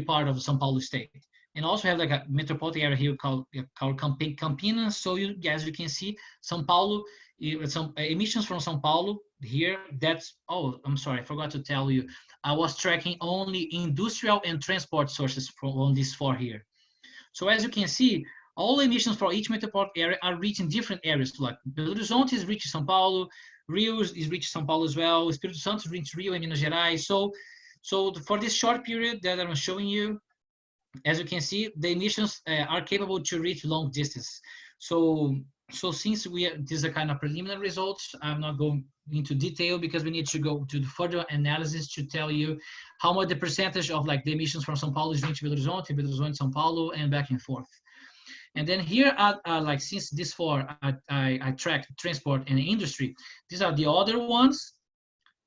part of Sao Paulo state, and also have like a metropolitan area here called Campinas. So as you can see, Sao Paulo, some emissions from Sao Paulo here. That's, oh, I'm sorry, I forgot to tell you. I was tracking only industrial and transport sources on these 4 here. So as you can see, all emissions for each metropolitan area are reaching different areas. Like Belo Horizonte is reaching Sao Paulo, Rio is reaching Sao Paulo as well, Espírito Santo is reaching Rio and Minas Gerais. So for this short period that I'm showing you, as you can see, the emissions are capable to reach long distance. So since this is a kind of preliminary results, I'm not going into detail because we need to go to the further analysis to tell you how much the percentage of like the emissions from Sao Paulo is reaching Belo Horizonte, Sao Paulo, and back and forth. And then here, like since this 4, I track transport and industry. These are the other ones,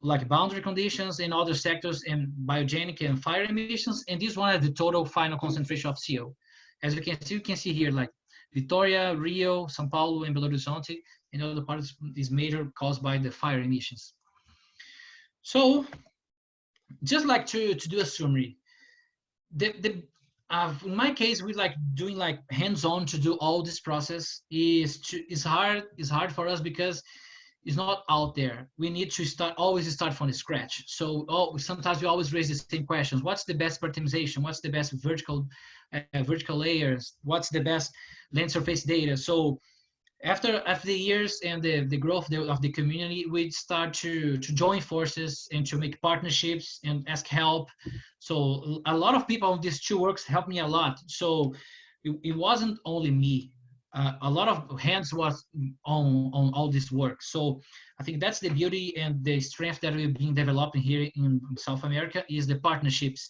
like boundary conditions in other sectors and biogenic and fire emissions. And this one is the total final concentration of CO. As you can see here, like Vitória, Rio, Sao Paulo, and Belo Horizonte, and other parts is major caused by the fire emissions. So, just like to do a summary, in my case, we like doing like hands-on to do all this process is hard for us because it's not out there. We need to always start from scratch. So sometimes we always raise the same questions. What's the best optimization? What's the best vertical layers? What's the best land surface data? So after the years and the growth of the community, we start to join forces and to make partnerships and ask help. So a lot of people on these 2 works helped me a lot. So it wasn't only me. A lot of hands was on all this work. So I think that's the beauty and the strength that we've been developing here in South America is the partnerships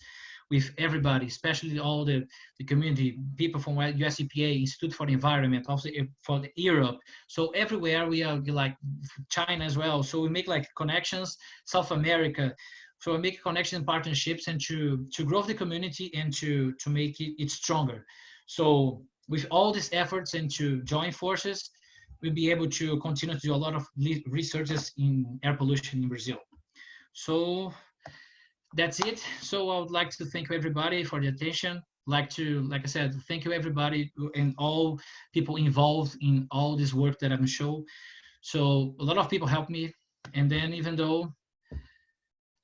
with everybody, especially all the community, people from US EPA, Institute for the Environment, also for Europe. So everywhere we are, like China as well. So we make like connections, South America. So we make connection and partnerships and to grow the community and to make it stronger. So with all these efforts and to join forces, we'll be able to continue to do a lot of researches in air pollution in Brazil. So that's it. So I would like to thank everybody for the attention. Like I said, thank you everybody and all people involved in all this work that I'm showing. So a lot of people helped me. And then even though,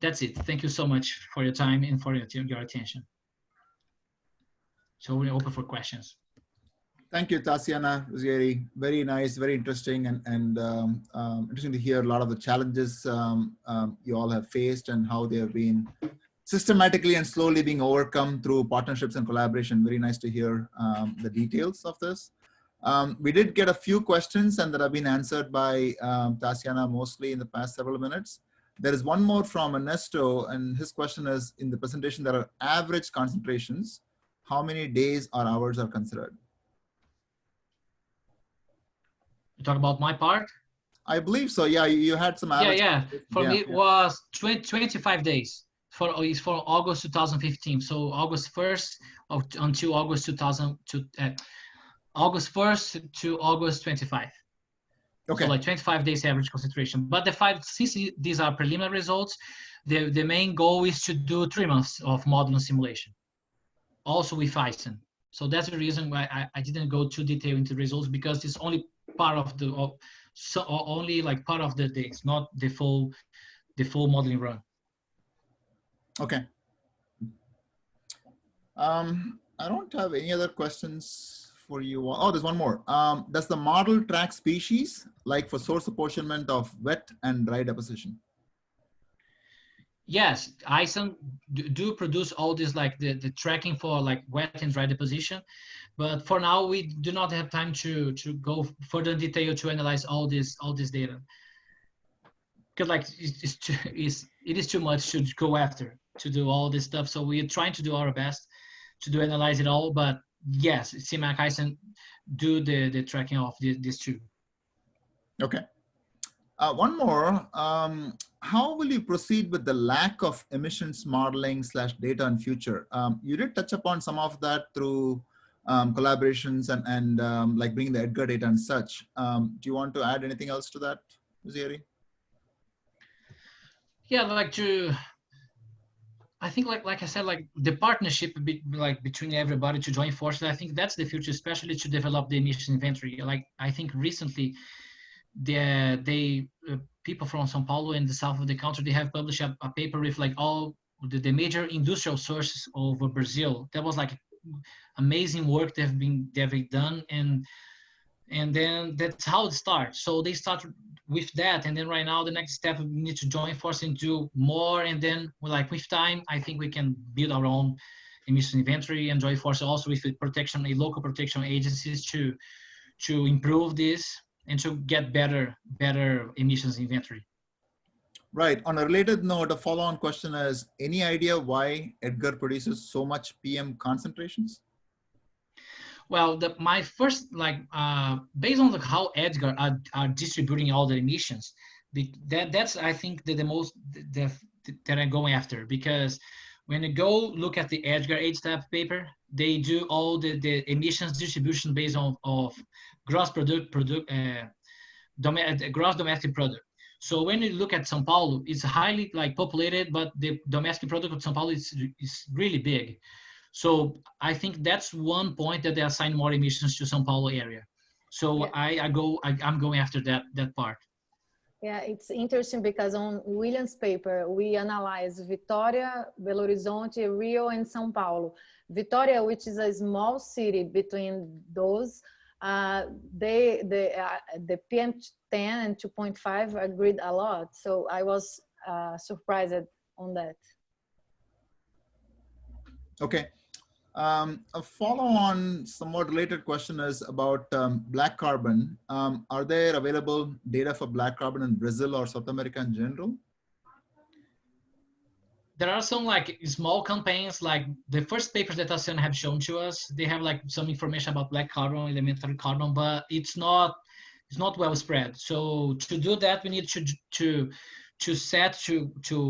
that's it. Thank you so much for your time and for your attention. So we're open for questions. Thank you, Taciana, Rizzieri. Very nice, very interesting, and interesting to hear a lot of the challenges you all have faced and how they have been systematically and slowly being overcome through partnerships and collaboration. Very nice to hear the details of this. We did get a few questions and that have been answered by Taciana mostly in the past several minutes. There is one more from Ernesto, and his question is, in the presentation there are average concentrations. How many days or hours are considered? You talk about my part? I believe so. Yeah, you had some average. Yeah. For me, it was 25 days. It's for August 2015. So August 1st until August 1st to August 25. Okay. So like 25 days average concentration. But since these are preliminary results, the main goal is to do 3 months of modeling simulation, also with ISAM. So that's the reason why I didn't go too detailed into results, because it's only part of only like part of the days, not the full modeling run. Okay. I don't have any other questions for you. Oh, there's one more. Does the model track species, like for source apportionment of wet and dry deposition? Yes, ISAM do produce all this, like the tracking for like wet and dry deposition, but for now we do not have time to go further in detail to analyze all this data, because like it is too much to go after to do all this stuff. So we're trying to do our best to analyze it all. But yes, CMAQ ISAM do the tracking of these two. Okay. One more. How will you proceed with the lack of emissions modeling / data in future? You did touch upon some of that through collaborations and like bringing the Edgar data and such. Do you want to add anything else to that, Rizzieri? Yeah, I think like I said, like the partnership between everybody to join forces, I think that's the future, especially to develop the emission inventory. Like I think recently people from Sao Paulo and the south of the country, they have published a paper with like all the major industrial sources over Brazil. That was like amazing work they've done, and then that's how it starts. So they start with that, and then right now the next step, we need to join forces and do more, and then like with time, I think we can build our own emission inventory and join forces also with the local protection agencies to improve this and to get better emissions inventory. Right. On a related note, a follow-on question is, any idea why Edgar produces so much PM concentrations? Well, my first, based on how Edgar are distributing all the emissions, that's I think the most that I'm going after, because when you go look at the Edgar 8-step paper, they do all the emissions distribution based on gross gross domestic product. So when you look at Sao Paulo, it's highly populated, but the domestic product of Sao Paulo is really big. So I think that's one point that they assign more emissions to Sao Paulo area. So yeah. I'm going after that part. Yeah, it's interesting because on William's paper, we analyze Vitória, Belo Horizonte, Rio, and Sao Paulo. Vitória, which is a small city between those, the PM10 and 2.5 agreed a lot. So I was surprised on that. Okay. A follow-on, somewhat related question is about black carbon. Are there available data for black carbon in Brazil or South America in general? There are some small campaigns, like the first papers that Taciana have shown to us. They have some information about black carbon, elementary carbon, but it's not well spread. So to do that, we need to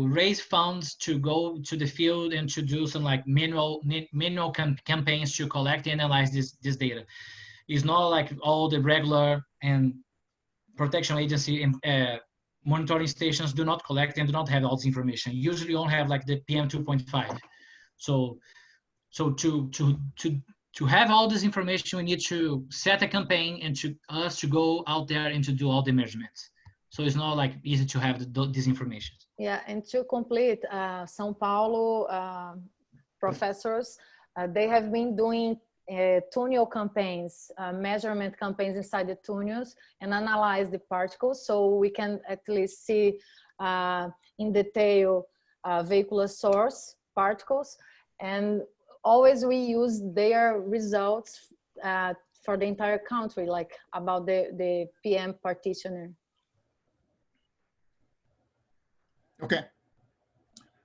raise funds to go to the field and to do some manual campaigns to collect and analyze this data. It's not like all the regular and protection agency and monitoring stations do not collect and do not have all this information. Usually only have the PM 2.5. So to have all this information, we need to set a campaign and to go out there and to do all the measurements. So it's not easy to have this information. Yeah, and to complete, Sao Paulo professors, they have been doing tunnel campaigns, measurement campaigns inside the tunnels and analyze the particles, so we can at least see in detail vehicular source particles, and always we use their results for the entire country, about the PM partitioner. Okay.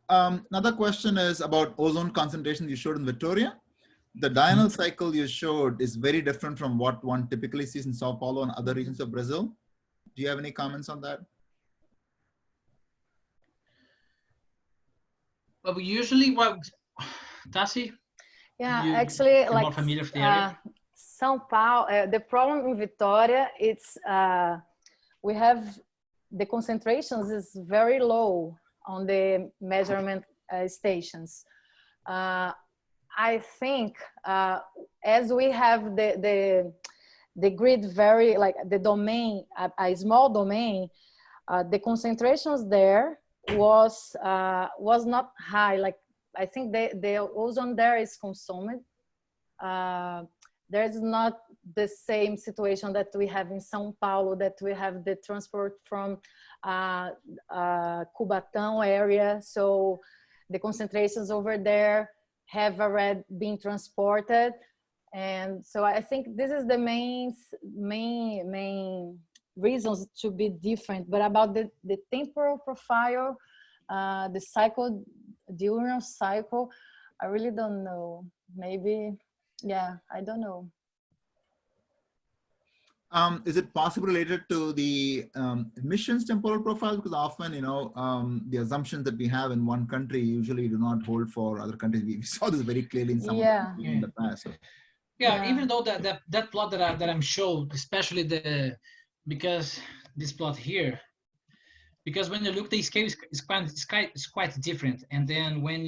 Another question is about ozone concentration you showed in Vitória. The diurnal cycle you showed is very different from what one typically sees in Sao Paulo and other regions of Brazil. Do you have any comments on that? Well, we usually, Tassi? Yeah, actually, more familiar with the area? Sao Paulo, the problem in Vitória, it's we have the concentrations is very low on the measurement stations. I think as we have the grid very, like the domain, a small domain, the concentrations there was not high. Like I think the ozone there is consumed. There's not the same situation that we have in Sao Paulo, that we have the transport from Cubatão area. So the concentrations over there have already been transported. And so I think this is the main reasons to be different. But about the temporal profile, the cycle, diurnal cycle, I really don't know. Maybe, yeah, I don't know. Is it possibly related to the emissions temporal profile? Because often, you know, the assumptions that we have in one country usually do not hold for other countries. We saw this very clearly in some of in the past. Yeah, even though that plot that I'm showed, especially because this plot here, because when you look, the scale is quite different, and then when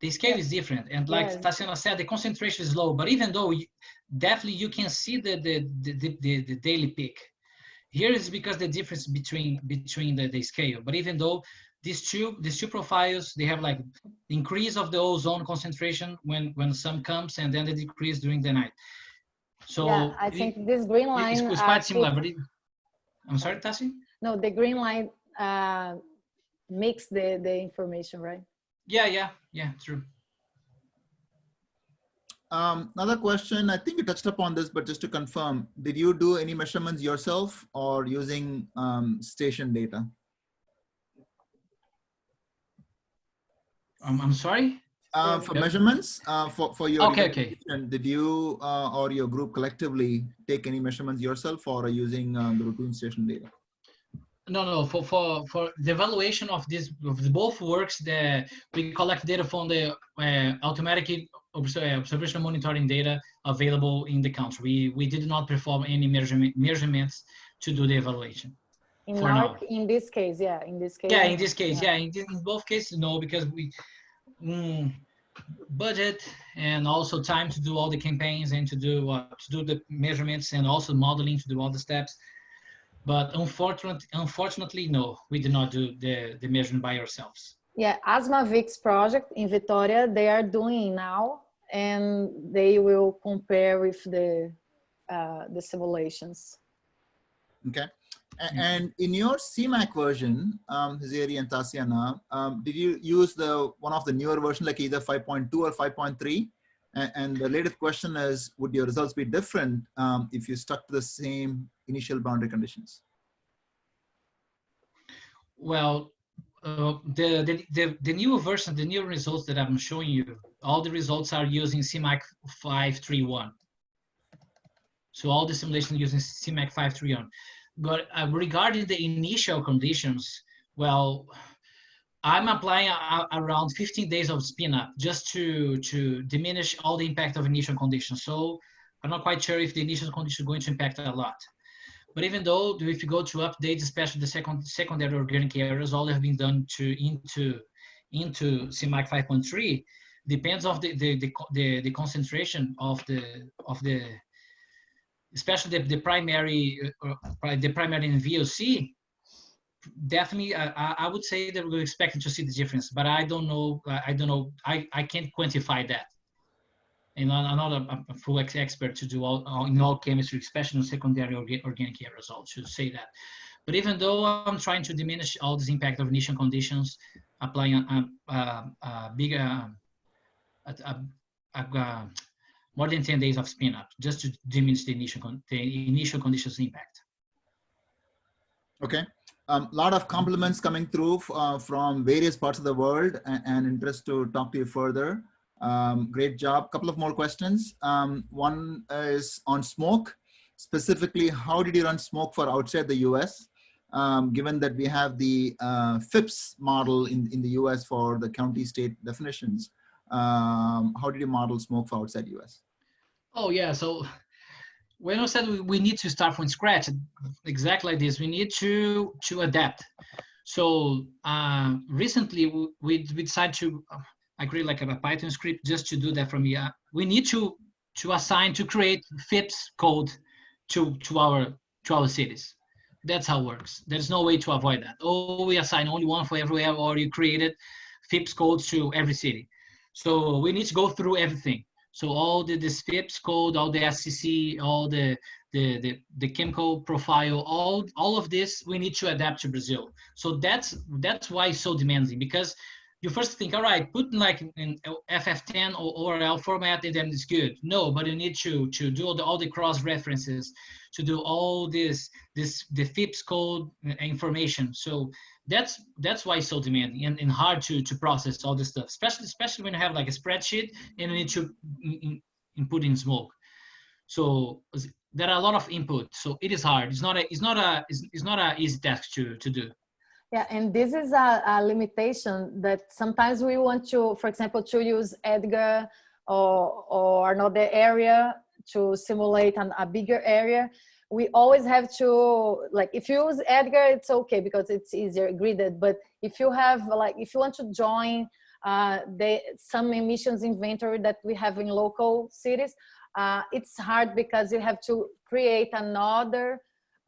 the scale is different, and like Taciana said, the concentration is low. But even though definitely you can see the daily peak, here is because the difference between the scale. But even though these two profiles, they have like the increase of the ozone concentration when sun comes, and then the decrease during the night. So yeah, I think this green line is quite similar. But I'm sorry, Tassi? No, the green line makes the information, right? Yeah, true. Another question, I think you touched upon this, but just to confirm, did you do any measurements yourself or using station data? I'm sorry? For measurements, for your okay. Did you or your group collectively take any measurements yourself, or are using the routine station data? No. For the evaluation of the both works, we collect data from the automatic observation monitoring data available in the country. We did not perform any measurements to do the evaluation. In this case, yeah. In this case. Yeah, in this case, yeah. In both cases, no, because we budget and also time to do all the campaigns and to do the measurements and also modeling to do all the steps. But unfortunately, no, we did not do the measurement by ourselves. Yeah, ASMA-VIX project in Vitória, they are doing now, and they will compare with the simulations. Okay. And in your CMAQ version, Rizzieri and Taciana, did you use one of the newer versions, like either 5.2 or 5.3? And the latest question is, would your results be different if you stuck to the same initial boundary conditions? Well, the new version, the new results that I'm showing you, all the results are using CMAQ 531. So all the simulations using CMAQ 531. But regarding the initial conditions, well, I'm applying around 15 days of spin-up just to diminish all the impact of initial conditions. So I'm not quite sure if the initial conditions are going to impact a lot. But even though if you go to updates, especially the secondary organic areas, all have been done into CMAQ 5.3, depends of the concentration of the especially the primary in VOC. Definitely, I would say that we're expecting to see the difference, but I don't know. I can't quantify that. And I'm not a full expert to do in all chemistry, especially in secondary organic areas, to say that. But even though I'm trying to diminish all this impact of initial conditions, applying more than 10 days of spin-up, just to diminish the initial conditions impact. Okay. A lot of compliments coming through from various parts of the world, and interest to talk to you further. Great job. Couple of more questions. One is on SMOKE. Specifically, how did you run SMOKE for outside the US? Given that we have the FIPS model in the US for the county state definitions, how did you model SMOKE for outside US? Oh yeah, so when I said we need to start from scratch, exactly like this, we need to adapt. So recently we decided to, I create like a Python script just to do that for me. We need to create FIPS code to our cities. That's how it works. There's no way to avoid that. Oh, we assign only one for everywhere, or you created FIPS codes to every city. So we need to go through everything. So all this FIPS code, all the SCC, all the chemical profile, all of this, we need to adapt to Brazil. So that's why it's so demanding, because you first think, all right, put like in FF10 or ORL format, and then it's good. No, but you need to do all the cross references, to do all the FIPS code information. So that's why it's so demanding and hard to process all this stuff, especially when you have like a spreadsheet and you need to input in SMOKE. So there are a lot of input. So it is hard. It's not a easy task to do. Yeah, and this is a limitation that sometimes we want to, for example, to use Edgar or another area to simulate a bigger area. We always have to, like, if you use Edgar, it's okay because it's easier gridded. But if you have, like, if you want to join some emissions inventory that we have in local cities, it's hard because you have to create another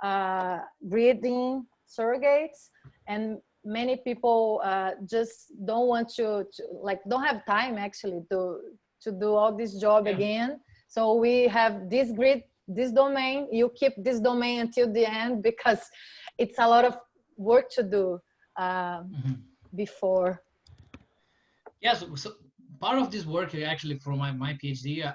gridding surrogates, and many people just don't want to like, don't have time actually to do all this job again. So we have this grid, this domain, you keep this domain until the end because it's a lot of work to do before. Yes, so part of this work actually for my PhD,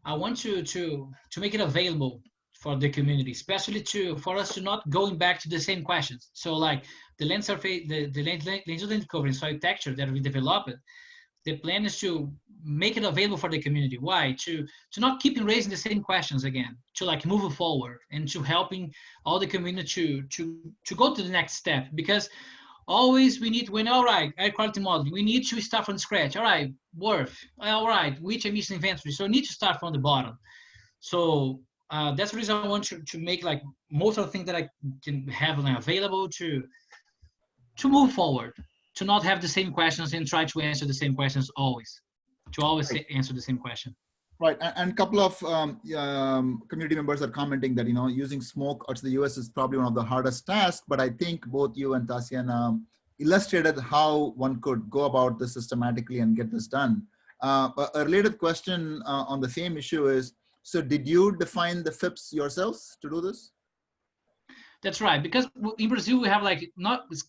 I want to make it available for the community, especially for us to not going back to the same questions. So like the land surface, the land cover and soil texture that we developed, the plan is to make it available for the community. Why? To not keep raising the same questions again, to like move forward and to helping all the community to go to the next step. Because always we need, all right, air quality modeling, we need to start from scratch. All right, WRF, all right, which emission inventory? So we need to start from the bottom. So that's the reason I want to make like most of the things that I can have available to move forward, to not have the same questions and try to answer the same questions always, right. Answer the same question. Right, and a couple of community members are commenting that, using SMOKE out to the US is probably one of the hardest tasks, but I think both you and Taciana illustrated how one could go about this systematically and get this done. A related question on the same issue is, so did you define the FIPS yourselves to do this? That's right, because in Brazil we have like,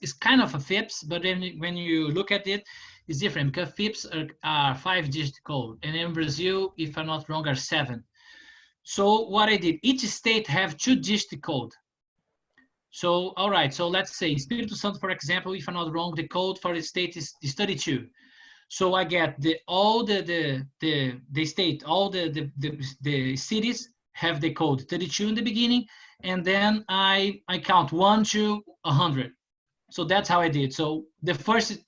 it's kind of a FIPS, but then when you look at it, it's different because FIPS are 5-digit code, and in Brazil, if I'm not wrong, are 7. So what I did, each state have 2-digit code. So all right, so let's say Espírito Santo, for example, if I'm not wrong, the code for the state is 32. So I get all the state, all the cities have the code 32 in the beginning, and then I count 1 to 100. So that's how I did. So the first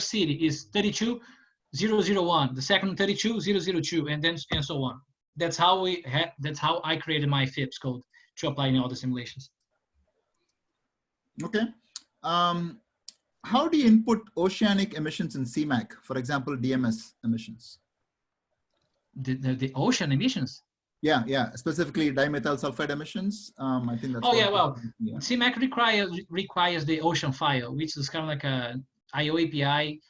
city is 32001, the second 32002, and so on. That's how I created my FIPS code to apply in all the simulations. Okay. How do you input oceanic emissions in CMAQ, for example, DMS emissions? The ocean emissions? Yeah, specifically dimethyl sulfide emissions. I think that's. Oh yeah, well, CMAQ requires the ocean file, which is kind of like a IO API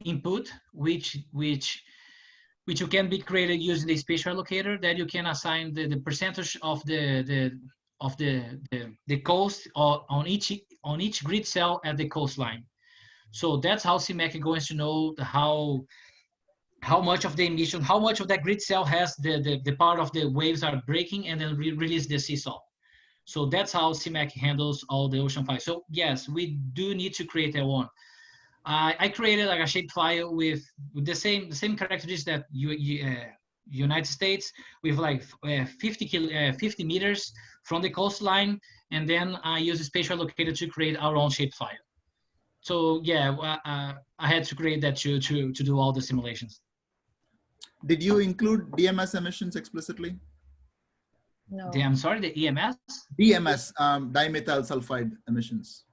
input, which you can be created using the spatial allocator that you can assign the percentage of the coast on each grid cell at the coastline. So that's how CMAQ is going to know how much of the emission, how much of that grid cell has the part of the waves are breaking and then release the seesaw. So that's how CMAQ handles all the ocean files. So yes, we do need to create a one. I created like a shapefile with the same characteristics that United States, with like 50 meters from the coastline, and then I use a spatial allocator to create our own shapefile. So yeah, I had to create that to do all the simulations. Did you include DMS emissions explicitly? No. I'm sorry, the EMS? DMS, dimethyl sulfide emissions.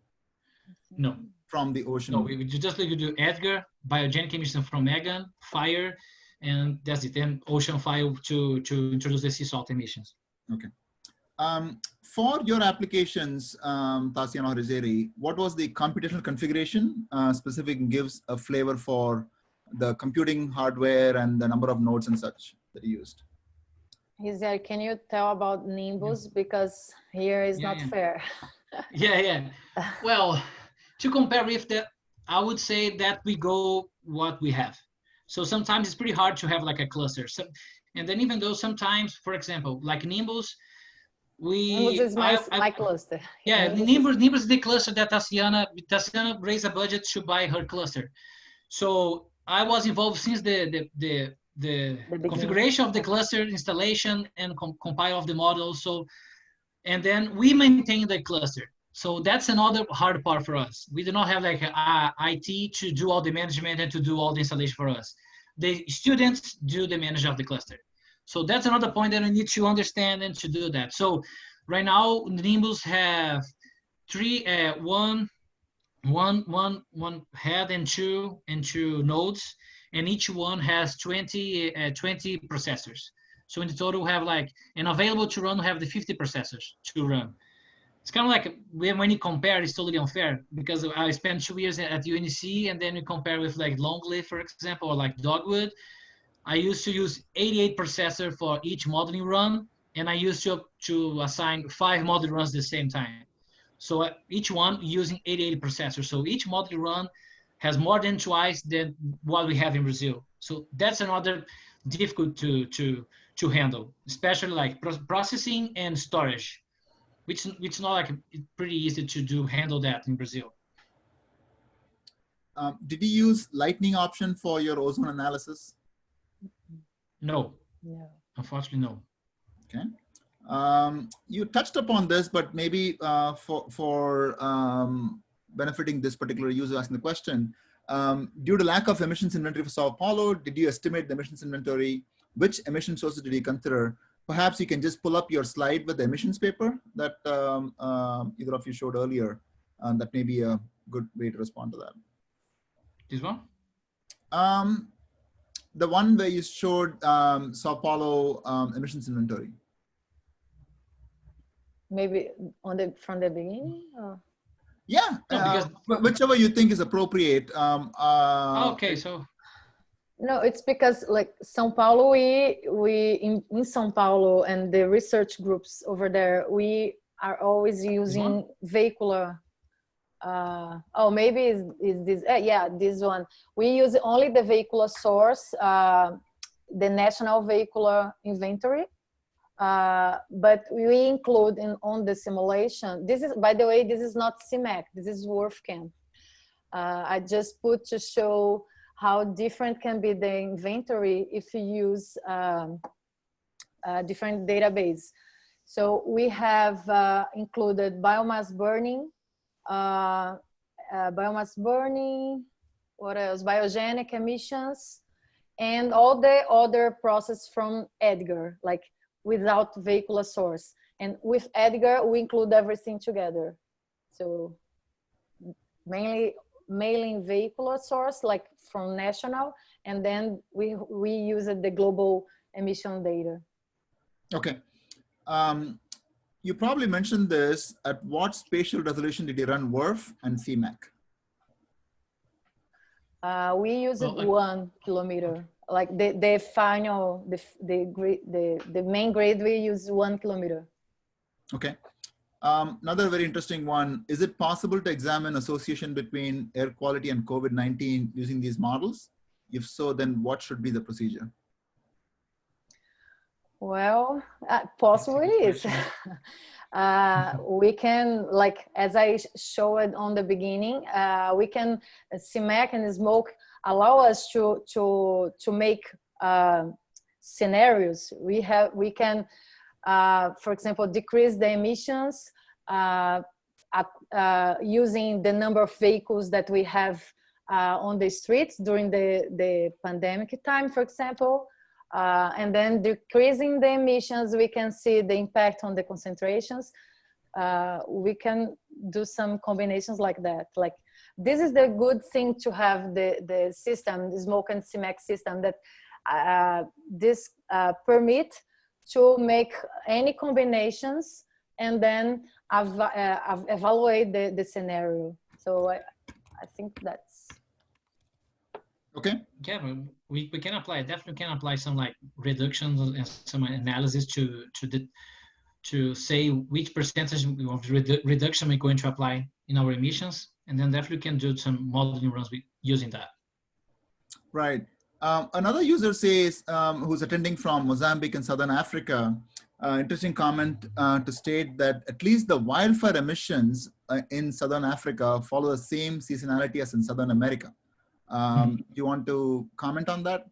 No. From the ocean. No, we just like you do Edgar, biogenic emission from Megan, fire, and that's it. Then ocean fire to introduce the sea salt emissions. Okay. For your applications, Taciana or Rizzieri, what was the computational configuration? Specific gives a flavor for the computing hardware and the number of nodes and such that you used. Rizzieri, can you tell about Nimbus? Because here is not fair. Yeah. Well, to compare with that, I would say that we go what we have. So sometimes it's pretty hard to have like a cluster. So, and then even though sometimes, for example, like Nimbus, Nimbus is my cluster. Yeah, Nimbus is the cluster that Taciana raised a budget to buy her cluster. So I was involved since the configuration of the cluster, installation, and compile of the model. So, and then we maintain the cluster. So that's another hard part for us. We do not have like a IT to do all the management and to do all the installation for us. The students do the management of the cluster. So that's another point that I need to understand and to do that. So right now, Nimbus have one head and two nodes, and each one has 20 processors. So in the total, we have like, and available to run, we have the 50 processors to run. It's kind of like when you compare, it's totally unfair because I spent 2 years at UNC, and then you compare with like Longleaf, for example, or like Dogwood. I used to use 88 processor for each modeling run, and I used to assign 5 modeling runs at the same time. So each one using 88 processors. So each modeling run has more than twice than what we have in Brazil. So that's another difficult to handle, especially like processing and storage, which not like pretty easy to handle that in Brazil. Did you use lightning option for your ozone analysis? No, unfortunately, no. Okay. You touched upon this, but maybe for benefiting this particular user asking the question, due to lack of emissions inventory for Sao Paulo, did you estimate the emissions inventory? Which emission sources did you consider? Perhaps you can just pull up your slide with the emissions paper that either of you showed earlier. That may be a good way to respond to that. This one? The one where you showed Sao Paulo emissions inventory. Maybe from the beginning? Or? Yeah, no, whichever you think is appropriate. Okay, so. No, it's because like Sao Paulo, we in Sao Paulo and the research groups over there, we are always using vehicular. Oh, maybe is this? Yeah, this one. We use only the vehicular source, the National Vehicular Inventory, but we include on the simulation. This is, by the way, this is not CMAQ. This is WRF-SMOKE. I just put to show how different can be the inventory if you use different database. So we have included biomass burning, what else? Biogenic emissions, and all the other process from Edgar, like without vehicular source. And with Edgar, we include everything together. So mainly mailing vehicular source, like from national, and then we use the global emission data. Okay. You probably mentioned this. At what spatial resolution did you run WRF and CMAQ? We use 1 kilometer. Like the final, the main grade, we use 1 kilometer. Okay. Another very interesting one. Is it possible to examine association between air quality and COVID-19 using these models? If so, then what should be the procedure? Well, possible it is. We can, like, as I showed on the beginning, we can, CMAQ and SMOKE allow us to make scenarios. We can, for example, decrease the emissions using the number of vehicles that we have on the streets during the pandemic time, for example. And then decreasing the emissions, we can see the impact on the concentrations. We can do some combinations like that. Like, this is the good thing to have the system, the SMOKE and CMAQ system, that this permit to make any combinations and then evaluate the scenario. So I think that's okay. Yeah, we can apply, definitely can apply some like reductions and some analysis to say which percentage of reduction we're going to apply in our emissions, and then definitely can do some modeling runs using that. Right. Another user says, who's attending from Mozambique and Southern Africa, interesting comment to state that at least the wildfire emissions in Southern Africa follow the same seasonality as in Southern America. Do you want to comment on that?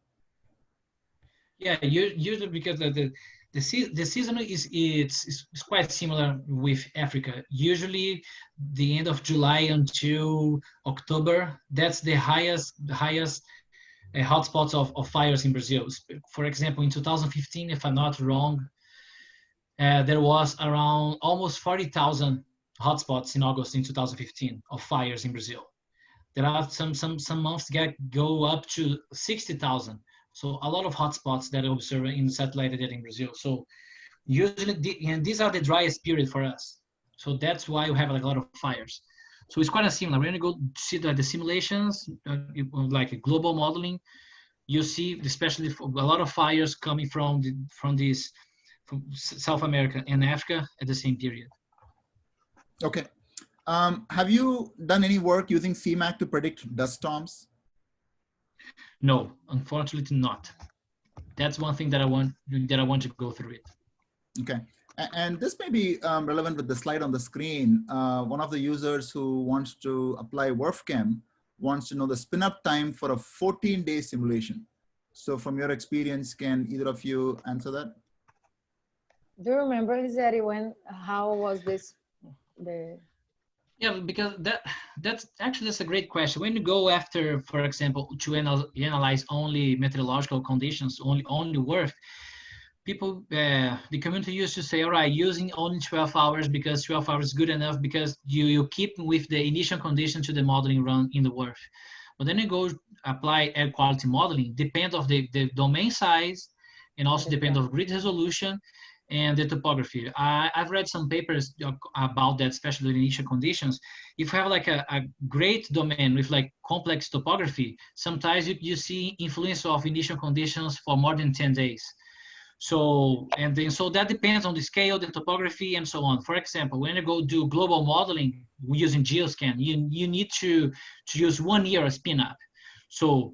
Yeah, usually because the season is quite similar with Africa. Usually, the end of July until October, that's the highest hotspots of fires in Brazil. For example, in 2015, if I'm not wrong, there was around almost 40,000 hotspots in August in 2015 of fires in Brazil. There are some months go up to 60,000. So a lot of hotspots that are observed in satellite data in Brazil. So usually, and these are the driest period for us. So that's why we have like a lot of fires. So it's quite similar. When you go see the simulations, like a global modeling, you see, especially a lot of fires coming from South America and Africa at the same period. Okay. Have you done any work using CMAQ to predict dust storms? No, unfortunately not. That's one thing that I want to go through it. Okay. And this may be relevant with the slide on the screen. One of the users who wants to apply WRF-SMOKE wants to know the spin-up time for a 14-day simulation. So from your experience, can either of you answer that? Do you remember, Rizzieri, how was this? Yeah, because that's a great question. When you go after, for example, to analyze only meteorological conditions, only WRF, people, the community used to say, all right, using only 12 hours because 12 hours is good enough because you keep with the initial condition to the modeling run in the WRF. But then you go apply air quality modeling, depend of the domain size, and also depend of grid resolution and the topography. I've read some papers about that, especially in initial conditions. If you have like a great domain with like complex topography, sometimes you see influence of initial conditions for more than 10 days. So that depends on the scale, the topography, and so on. For example, when you go do global modeling using geoscan, you need to use 1 year of spin up. So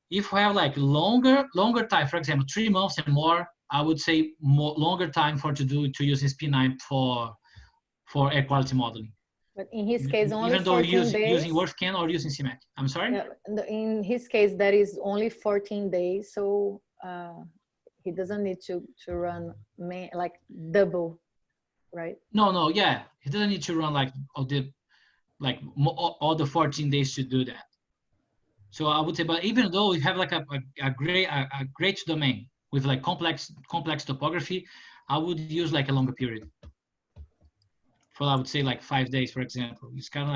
if you have like longer time, for example, 3 months and more, I would say longer time to use spin-up for air quality modeling. But in his case, only even though 14 days. Using WRF-SMOKE or using CMAQ. I'm sorry? Yeah, in his case, that is only 14 days. So he doesn't need to run like double, right? No, yeah. He doesn't need to run like all the 14 days to do that. So I would say, but even though we have like a great domain with like complex topography, I would use like a longer period. For I would say like 5 days, for example. It's kind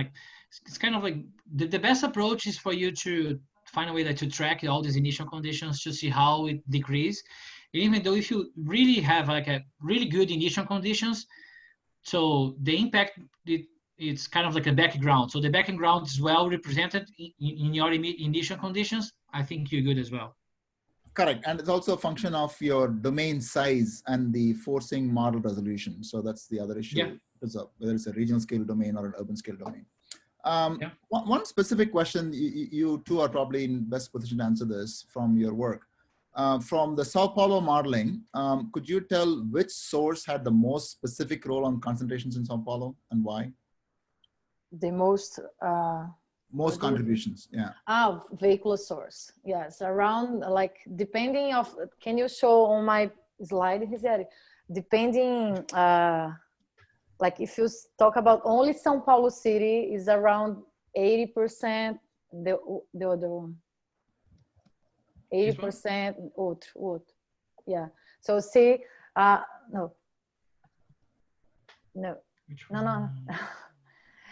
of like the best approach is for you to find a way to track all these initial conditions to see how it decrease. Even though if you really have like a really good initial conditions, so the impact it's kind of like a background. So the background is well represented in your initial conditions. I think you're good as well. Correct. And it's also a function of your domain size and the forcing model resolution. So that's the other issue. Yeah. Whether it's a regional scale domain or an urban scale domain. Yeah. One specific question, you two are probably in best position to answer this from your work. From the Sao Paulo modeling, could you tell which source had the most specific role on concentrations in Sao Paulo and why? The most contributions, yeah. Vehicular source, yes. Around like depending of, can you show on my slide, Rizzieri? Depending, like if you talk about only São Paulo city is around 80%. The other one, 80% outro. Yeah. So see, no. No. No.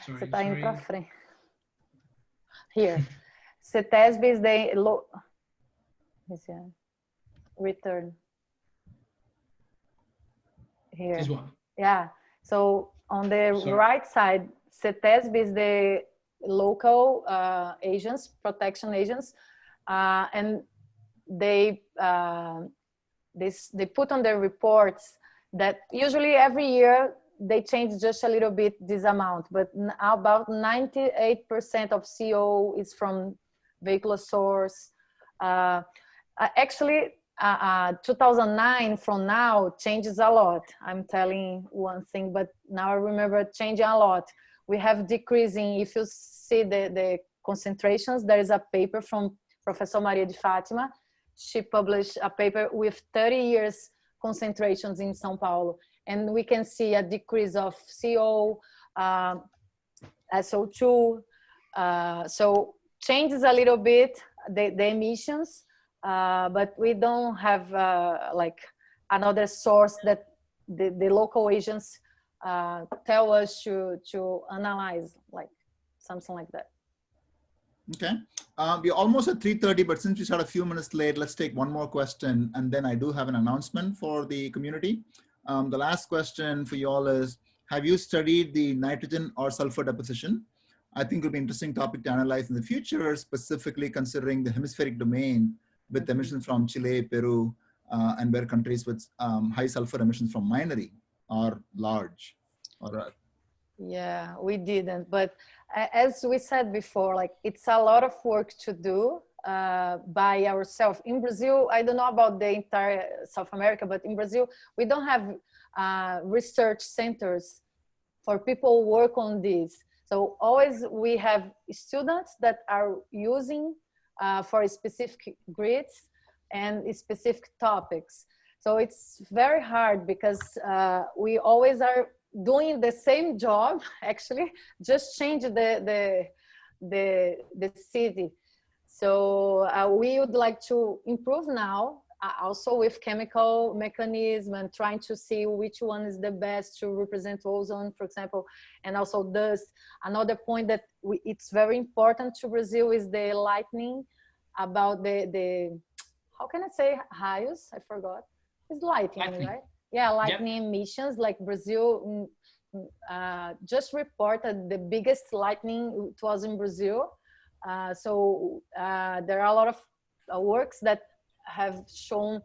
Sorry, Você tá indo sorry. para frente. Here. CETESB is the low. Return. Here. This one. Yeah. So on the Sorry. right side, CETESB is the local agents, protection agents, and they put on their reports that usually every year they change just a little bit this amount, but about 98% of CO is from vehicular source. Actually, 2009 from now changes a lot. I'm telling one thing, but now I remember changing a lot. We have decreasing, if you see the concentrations, there is a paper from Professor Maria de Fátima. She published a paper with 30 years concentrations in Sao Paulo. And we can see a decrease of CO, SO2. So changes a little bit the emissions, but we don't have like another source that the local agents tell us to analyze, like something like that. Okay, we're almost at 3:30, but since we started a few minutes late, let's take one more question, and then I do have an announcement for the community. The last question for you all is, have you studied the nitrogen or sulfur deposition? I think it'll be an interesting topic to analyze in the future, specifically considering the hemispheric domain with emissions from Chile, Peru, and where countries with high sulfur emissions from minery are large. Yeah, we didn't, but as we said before, like it's a lot of work to do by ourselves. In Brazil, I don't know about the entire South America, but in Brazil, we don't have research centers for people who work on this. So always we have students that are using for specific grids and specific topics. So it's very hard because we always are doing the same job, actually, just change the city. So we would like to improve now, also with chemical mechanism and trying to see which one is the best to represent ozone, for example, and also dust. Another point that it's very important to Brazil is the lightning about the how can I say raios? I forgot. It's lightning, right? Yeah, lightning emissions. Like Brazil just reported the biggest lightning, it was in Brazil. So there are a lot of works that have shown,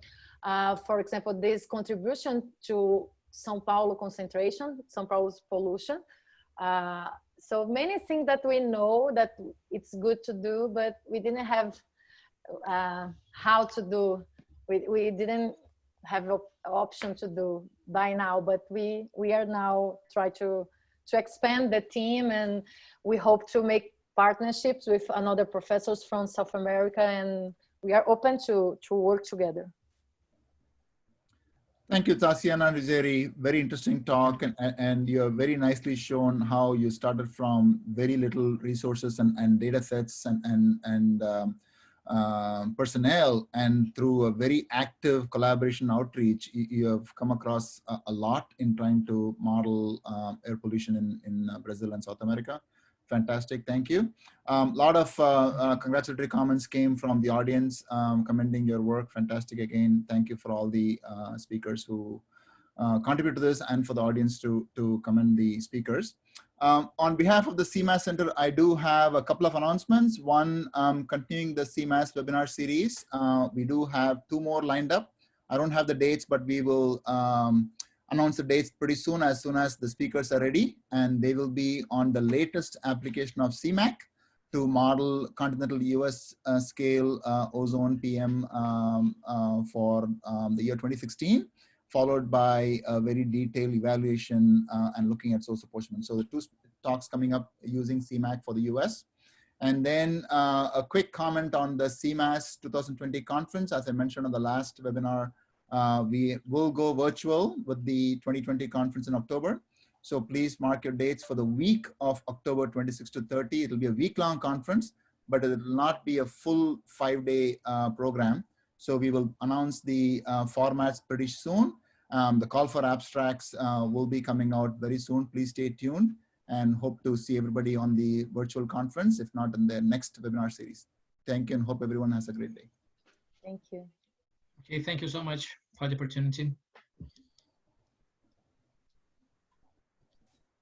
for example, this contribution to Sao Paulo concentration, Sao Paulo's pollution. So many things that we know that it's good to do, but we didn't have how to do. We didn't have an option to do by now, but we are now trying to expand the team, and we hope to make partnerships with another professors from South America, and we are open to work together. Thank you, Taciana and Rizzieri. Very interesting talk, and you have very nicely shown how you started from very little resources and data sets and personnel, and through a very active collaboration outreach, you have come across a lot in trying to model air pollution in Brazil and South America. Fantastic, thank you. A lot of congratulatory comments came from the audience commending your work. Fantastic again. Thank you for all the speakers who contribute to this, and for the audience to commend the speakers. On behalf of the CMAS Center, I do have a couple of announcements. One, continuing the CMAS webinar series. We do have 2 more lined up. I don't have the dates, but we will announce the dates pretty soon as the speakers are ready. And they will be on the latest application of CMAQ to model continental US scale ozone PM for the year 2016. Followed by a very detailed evaluation and looking at source apportionment. So the 2 talks coming up using CMAQ for the US. And then a quick comment on the CMAS 2020 conference. As I mentioned on the last webinar, we will go virtual with the 2020 conference in October. So please mark your dates for the week of October 26 to 30. It will be a week-long conference, but it will not be a full 5-day program. So we will announce the formats pretty soon. The call for abstracts will be coming out very soon. Please stay tuned and hope to see everybody on the virtual conference, if not in the next webinar series. Thank you and hope everyone has a great day. Thank you. Okay, thank you so much for the opportunity.